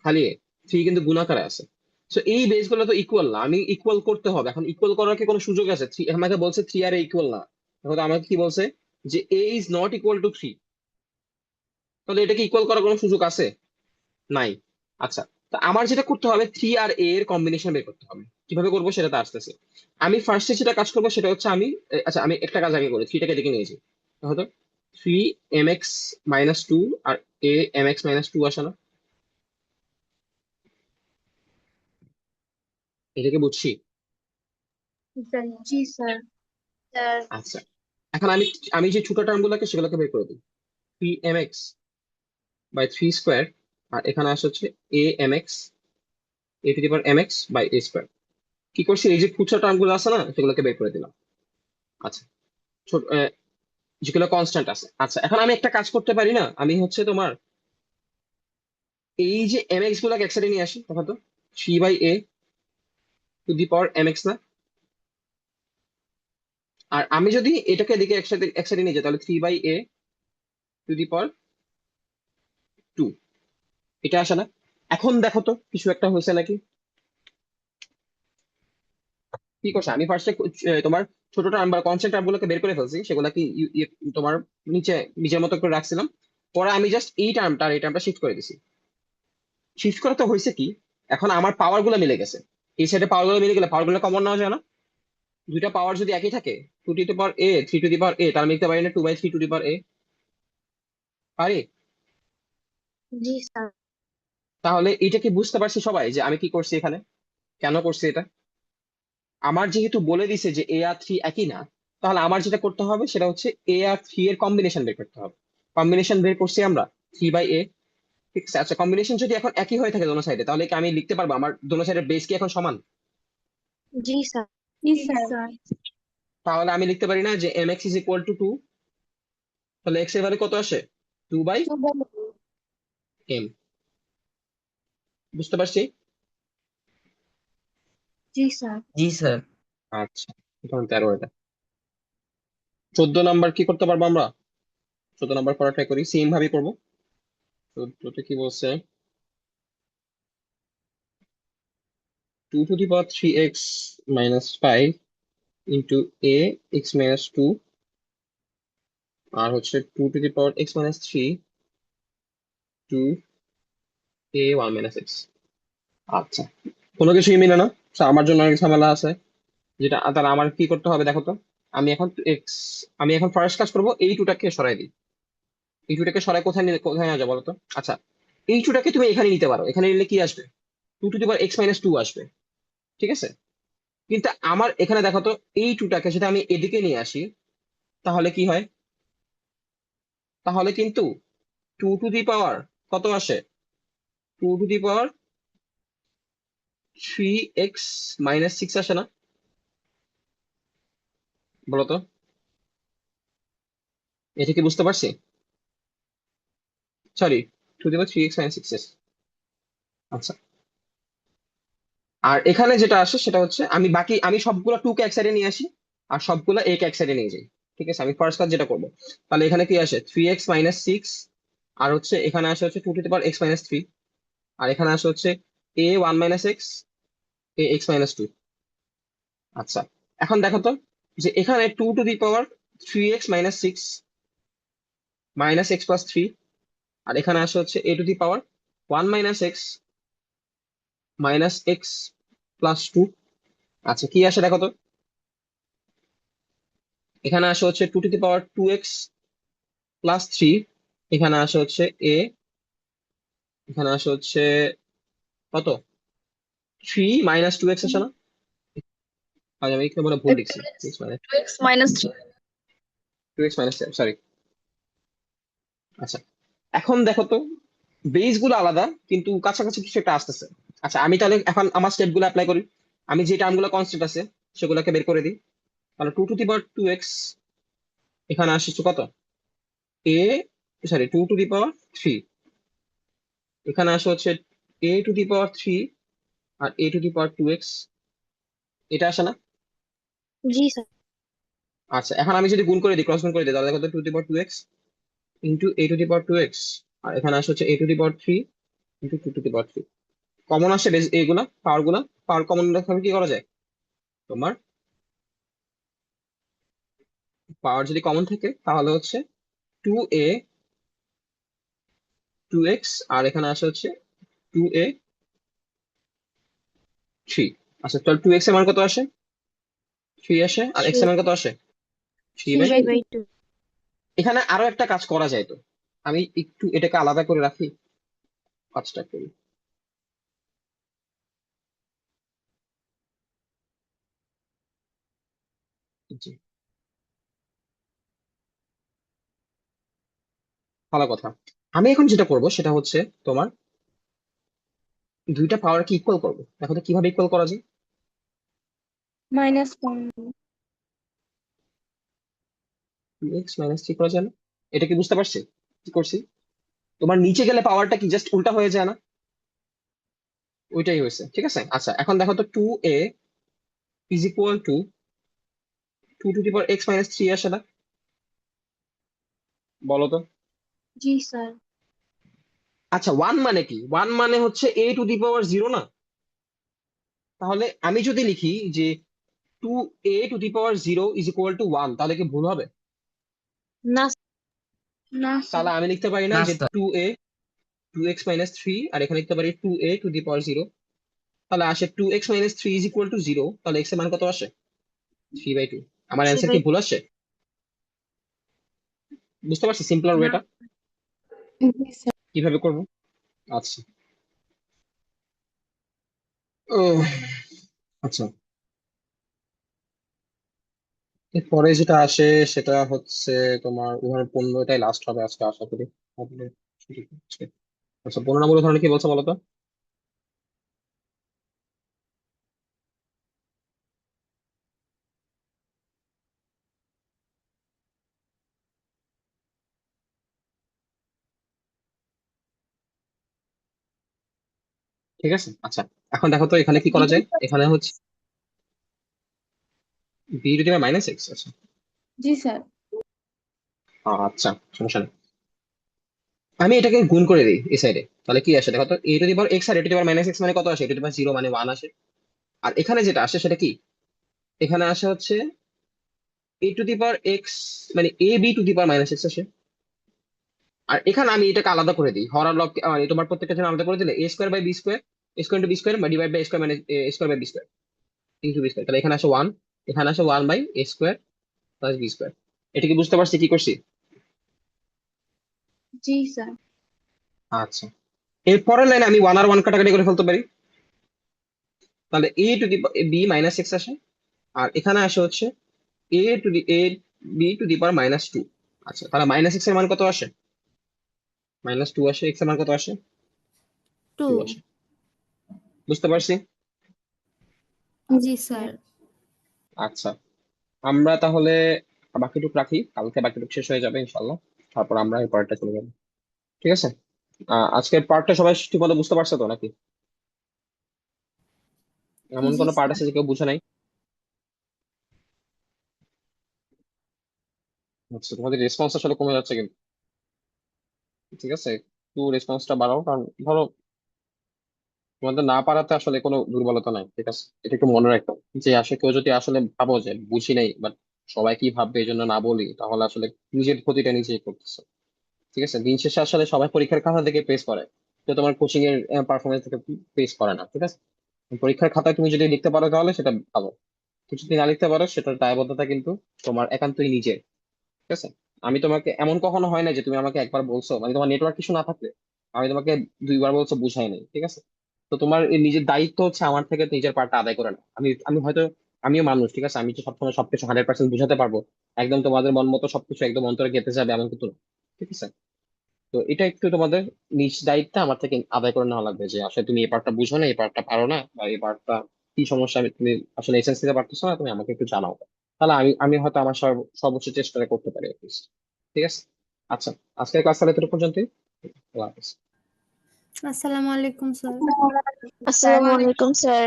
খালি এ। 3 কিন্তু গুণাকারে আছে। তো এই বেস গুলো তো ইকুয়াল না, আমি ইকুয়াল করতে হবে। এখন ইকুয়াল করার কি কোনো সুযোগ আছে? আমাকে বলছে 3 আর ইকুয়াল না। এখন তো আমাকে কি বলছে? যে a ≠ = 3। তাহলে এটাকে ইকুয়াল করার কোনো সুযোগ আছে? নাই। আচ্ছা, তা আমার যেটা করতে হবে 3 আর a এর কম্বিনেশন বের করতে হবে। কিভাবে করবো সেটা তো আসতেছে। আমি ফার্স্টে যেটা কাজ করবো সেটা হচ্ছে আচ্ছা, আমি একটা কাজ আগে করি, 3টাকে দেখে নিয়েছি। হয়তো 3mx - 2 আর amx - 2 আসে না? এটাকে বুঝছি? জি স্যার। স্যার, আচ্ছা, এখন আমি আমি যে ছোট টার্ম গুলোকে সেগুলোকে বের করে দিই। 3mx/3² আর এখানে আসে হচ্ছে a mx/a²। কি করছি? এই যে খুচরা টার্ম গুলো আছে না সেগুলোকে বের করে দিলাম। আচ্ছা, ছোট যেগুলো কনস্ট্যান্ট আছে। আচ্ছা, এখন আমি একটা কাজ করতে পারি না? আমি হচ্ছে তোমার এই যে mx গুলাকে একসাথে নিয়ে আসি। দেখো তো, 3/a to the power mx না? আর আমি যদি এটাকে এদিকে একসাথে একসাথে নিয়ে যাই তাহলে 3/a⁴ এটা আসে না? এখন দেখো তো কিছু একটা হয়েছে নাকি। কি করছে, আমি ফার্স্টে তোমার ছোট টার্ম বা কনস্ট্যান্ট টার্ম গুলোকে বের করে ফেলছি, সেগুলা কি তোমার নিচে নিজের মতো করে রাখছিলাম। পরে আমি জাস্ট এই টার্মটা আর এই টার্মটা শিফট করে দিছি। শিফট করা তো হয়েছে কি, এখন আমার পাওয়ার গুলো মিলে গেছে। এই সাইডে পাওয়ার গুলো মিলে গেলে পাওয়ার গুলো কমন নেওয়া যায় না? দুইটা পাওয়ার যদি একই থাকে, 2 to the power a 3 to the power a, তার আমি লিখতে পারি না 2/3 টু দি পাওয়ার a? পারি। জি স্যার। তাহলে এটা কি বুঝতে পারছি সবাই যে আমি কি করছি এখানে, কেন করছি এটা? আমার যেহেতু বলে দিছে যে a আর 3 একই না, তাহলে আমার যেটা করতে হবে সেটা হচ্ছে a আর 3 এর কম্বিনেশন বের করতে হবে। কম্বিনেশন বের করছি আমরা 3/a। ঠিক আছে, আচ্ছা কম্বিনেশন যদি এখন একই হয়ে থাকে দোনো সাইডে, তাহলে কি আমি লিখতে পারবো আমার দোনো সাইডের বেস কি এখন সমান? জি স্যার। জি স্যার। তাহলে আমি লিখতে পারি না যে mx = 2, তাহলে x এর ভ্যালু কত আসে? 2/m। বুঝতে পারছি? জি স্যার। জি স্যার। আচ্ছা, এখন 13 এটা। 14 নাম্বার কি করতে পারবো আমরা? 14 নাম্বার করা ট্রাই করি, সেম ভাবে করবো। 14তে কি বলছে? 2 to the power 3x - 5 into a x - 2, আর হচ্ছে 2 to the power x - 3 to a 1 - x। আচ্ছা, কোনো কিছুই মিলে না। So, আমার জন্য অনেক ঝামেলা আছে। যেটা তাহলে আমার কি করতে হবে দেখো তো। আমি এখন এক্স আমি এখন ফার্স্ট কাজ করবো, এই টুটাকে সরাই দিই। এই টুটাকে সরাই কোথায় নিয়ে যাবো বলো তো? আচ্ছা, এই টুটাকে তুমি এখানে নিতে পারো, এখানে নিলে কি আসবে? 2 to the power x - 2 আসবে। ঠিক আছে, কিন্তু আমার এখানে দেখো তো, এই টুটাকে যদি আমি এদিকে নিয়ে আসি তাহলে কি হয়? তাহলে কিন্তু 2 to the power কত আসে? 2 to the power 3x - 6 আসে না? বলো তো, এটা কি বুঝতে পারছি? Sorry, 2 to the power 3x - 6। আচ্ছা, আর এখানে যেটা আসে সেটা হচ্ছে আমি সবগুলো 2 কে এক সাইডে নিয়ে আসি আর সবগুলো a কে এক সাইডে নিয়ে যাই। ঠিক আছে, আমি ফার্স্ট কাজ যেটা করবো, তাহলে এখানে কি আসে? 3x - 6, আর হচ্ছে এখানে আসে হচ্ছে 2 to the power x - 3, আর এখানে আসে হচ্ছে a 1 - x, a x - 2। আচ্ছা, এখন দেখো তো যে এখানে 2 to the power 3x - 6 -x + 3, আর এখানে আসে হচ্ছে a to the power 1 - x -x + 2। আচ্ছা, কি আসে দেখো তো, এখানে আসে হচ্ছে 2 to the power 2x + 3, এখানে আসে হচ্ছে a, এখানে আসে হচ্ছে কত, 3 - 2x আসে না? আজ আমি এখানে মনে হয় ভুল লিখছি, 2x - 3, সরি। আচ্ছা, এখন দেখো তো, বেস গুলো আলাদা কিন্তু কাছাকাছি কিছু একটা আসতেছে। আচ্ছা, আমি তাহলে এখন আমার স্টেপ গুলো অ্যাপ্লাই করি। আমি যে টার্ম গুলো কনস্ট্যান্ট আছে সেগুলোকে বের করে দিই। তাহলে 2 to the power 2x, এখানে আসছে কত, a, sorry 2 to the power 3, এখানে আসে হচ্ছে a to the power 3 R a to the power 2x, এটা আসে না? জি স্যার। আচ্ছা, এখন আমি যদি গুণ করে দিই, ক্রস গুণ করে দিই, তাহলে কত, 2 to the power 2x into a to the power 2x, আর এখানে আসে হচ্ছে a to the power 3 into 2 to the power 3। Common আসে এইগুলা পাওয়ার কমন রাখলে কি করা যায়? তোমার পাওয়ার যদি কমন থাকে তাহলে হচ্ছে 2a 2x, আর এখানে আসে হচ্ছে 2a 3। আচ্ছা, তাহলে 2x এর মান কত আসে? 3 আসে, আর x এর মান কত আসে? 3 বাই। 3/2। এখানে আরো একটা কাজ করা যায় তো, আমি একটু এটাকে আলাদা করে রাখি, কাজটা করি। জি, ভালো কথা। আমি এখন যেটা করব সেটা হচ্ছে তোমার দুইটা পাওয়ারকে ইকুয়াল করবো। দেখো তো কিভাবে ইকুয়াল করা যায়। -1 2x - 3 করা যায় না? এটা কি বুঝতে পারছি কি করছি? তোমার নিচে গেলে পাওয়ারটা কি জাস্ট উল্টা হয়ে যায় না? ওইটাই হয়েছে। ঠিক আছে, আচ্ছা এখন দেখো তো 2a = 2 to the power x - 3 আসে না? বলো তো। জি স্যার। আচ্ছা, 1 মানে কি? 1 মানে হচ্ছে a to the power 0 না? তাহলে আমি যদি লিখি যে 2a to the power 0 = 1, তাহলে কি ভুল হবে? না না তাহলে স্যার। আমি লিখতে পারি না না যে স্যার 2x - 3, আর এখানে লিখতে পারি 2a to the power 0। তাহলে আসে 2x - 3 = 0। তাহলে x এর মান কত আসে? 3/2। আমার থ্রি অ্যান্সার বাই কি ভুল আসে? বুঝতে পারছি সিম্পলার না। ওয়েটা জি স্যার। কিভাবে করব? আচ্ছা। উহ, আচ্ছা, এরপরে যেটা আসে সেটা হচ্ছে তোমার উদাহরণ 15টাই লাস্ট হবে আজকে আশা করি। তাহলে ছুটি আজকে। আচ্ছা, 15 নম্বর উদাহরণ কি বলছো বলো তো? ঠিক আছে, আচ্ছা। এখন দেখো তো এখানে কি করা যায়। এখানে হচ্ছে b to the power - x। আচ্ছা, জি স্যার। আচ্ছা, সমস্যা নেই। আমি এটাকে গুণ করে দিই এই সাইডে, তাহলে কি আসে দেখো তো। a to the power x R a to the power - x মানে কত আসে? a to the power 0 মানে 1 আসে। আর এখানে যেটা আসে সেটা কি? এখানে আসে হচ্ছে a to the power x মানে ab to the power - x আসে। আর এখানে আমি এটাকে আলাদা করে দিই, হর আর লব মানে তোমার প্রত্যেকটা জন্য আলাদা করে দিলে a² by b² a² × b² divide by a² মানে a² by b², into b²। তাহলে এখানে আসে 1, এখানে আসে 1/a² প্লাস b²। এটা কি বুঝতে পারছি কি করছি? জি স্যার। আচ্ছা, এরপরের লাইনে আমি 1 আর 1 কাটাকাটি করে ফেলতে পারি। তাহলে a to the b - x আসে। আর এখানে আসে হচ্ছে a b to the power - 2। আচ্ছা, তাহলে -x এর মান কত আসে? -2 আসে। x এর মান কত আসে? 2। 2 আসে। বুঝতে পারছি। জি স্যার। আচ্ছা, আমরা তাহলে বাকিটুকু রাখি, কালকে বাকিটুকু শেষ হয়ে যাবে ইনশাল্লাহ। তারপর আমরা এই পার্টটা চলে যাবো। ঠিক আছে। আজকের পার্টটা সবাই ঠিকমতো বুঝতে পারছে তো নাকি? এমন জি কোনো পার্ট স্যার। আছে যে কেউ বুঝে নাই? আচ্ছা, তোমাদের রেসপন্স আসলে কমে যাচ্ছে কিন্তু। ঠিক আছে, একটু রেসপন্সটা বাড়াও, কারণ ধরো তোমাদের না পারাতে আসলে কোনো দুর্বলতা নাই। ঠিক আছে, এটা একটু মনে রাখো যে আসলে কেউ যদি আসলে ভাবো যে বুঝি নাই বাট সবাই কি ভাববে এই জন্য না বলি, তাহলে আসলে নিজের ক্ষতিটা নিজেই করতেছে। ঠিক আছে, দিন শেষে আসলে সবাই পরীক্ষার খাতা থেকে পেস করে, তো তোমার কোচিং এর পারফরমেন্স থেকে পেস করে না। ঠিক আছে, পরীক্ষার খাতায় তুমি যদি লিখতে পারো তাহলে সেটা ভালো, তুমি যদি না লিখতে পারো সেটার দায়বদ্ধতা কিন্তু তোমার একান্তই নিজের। ঠিক আছে, আমি তোমাকে এমন কখনো হয় না যে তুমি আমাকে একবার বলছো, মানে তোমার নেটওয়ার্ক কিছু না থাকলে আমি তোমাকে 2বার বলছো বুঝাই নাই। ঠিক আছে, তো তোমার এই নিজের দায়িত্ব হচ্ছে আমার থেকে নিজের পার্টটা আদায় করে না। আমি আমি হয়তো আমিও মানুষ, ঠিক আছে, আমি তো সবসময় সবকিছু 100% বুঝাতে পারবো, একদম তোমাদের মন মতো সবকিছু একদম অন্তরে গেঁথে যাবে এমন কিন্তু না। ঠিক আছে, তো এটা একটু তোমাদের নিজ দায়িত্ব আমার থেকে আদায় করে নেওয়া লাগবে যে আসলে তুমি এই পার্টটা বুঝো না, এই পার্টটা পারো না, বা এই পার্টটা কি সমস্যা আমি তুমি আসলে এসেন্স দিতে পারতেছো না, তুমি আমাকে একটু জানাও। তাহলে আমি আমি হয়তো আমার সর্বোচ্চ চেষ্টাটা করতে পারি at least। ঠিক আছে। আচ্ছা, আজকের ক্লাস তাহলে এতটুকু পর্যন্তই। আল্লাহ হাফেজ। আসসালামু আলাইকুম স্যার। আসসালামু আলাইকুম স্যার।